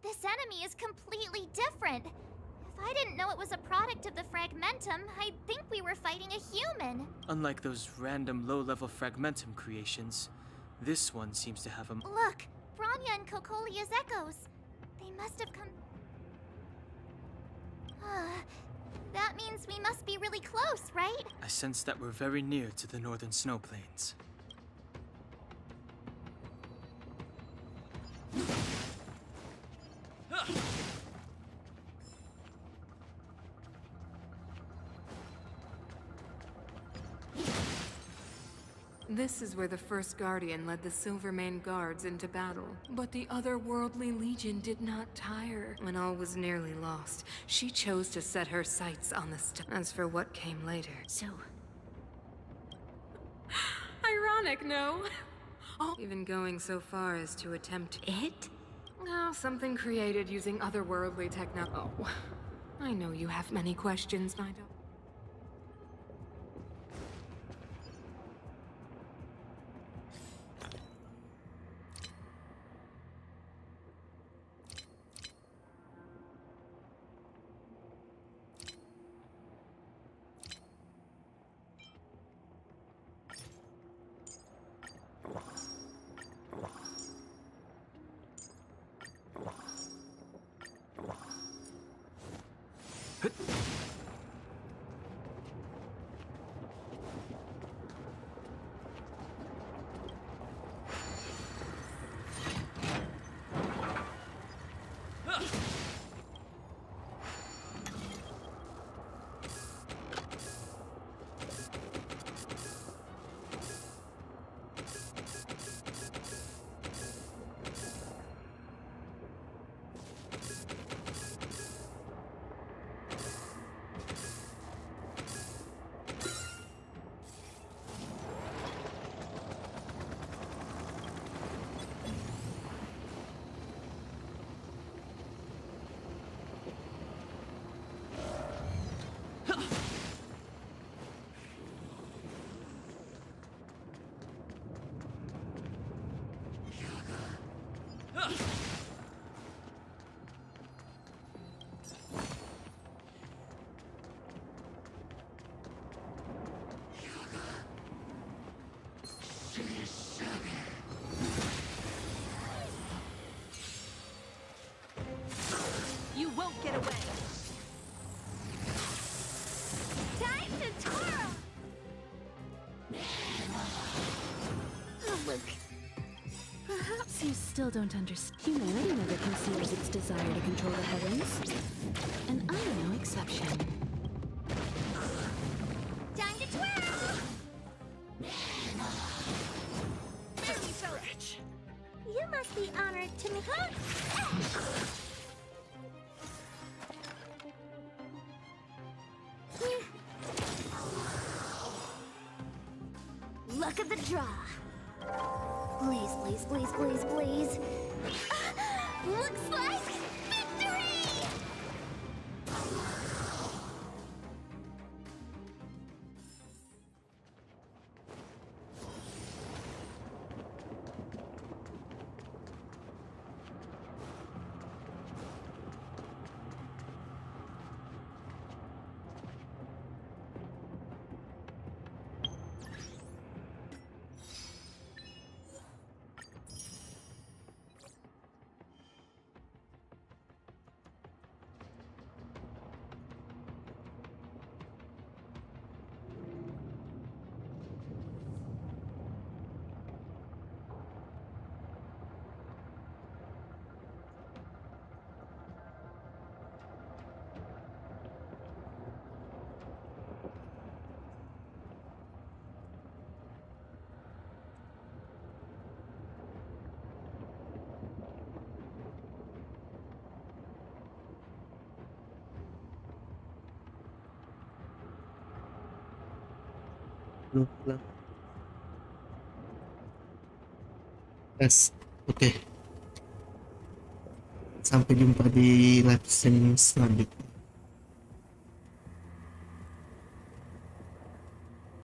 This enemy is completely different. If I didn't know it was a product of the Fragmentum, I'd think we were fighting a human. Unlike those random low-level Fragmentum creations, this one seems to have a... Look, Bronya and Kokolia's echoes. They must have come... That means we must be really close, right? I sense that we're very near to the northern snow plains. This is where the first Guardian led the Silvermane Guards into battle. But the otherworldly Legion did not tire. When all was nearly lost, she chose to set her sights on the As for what came later... So... Ironic, no? Even going so far as to attempt... It? Oh, something created using otherworldly technology. Oh, I know you have many questions, my daughter. You won't get away. Time to twirl! Oh, look. Perhaps you still don't understand. Humanity never conceals its desire to control the heavens. And I'm no exception. Time to twirl! You must be honored to me. Look at the draw. Please, please, please, please, please. Looks like victory! Look lang. Yes. Oke. Sampai jumpa di live stream selanjutnya.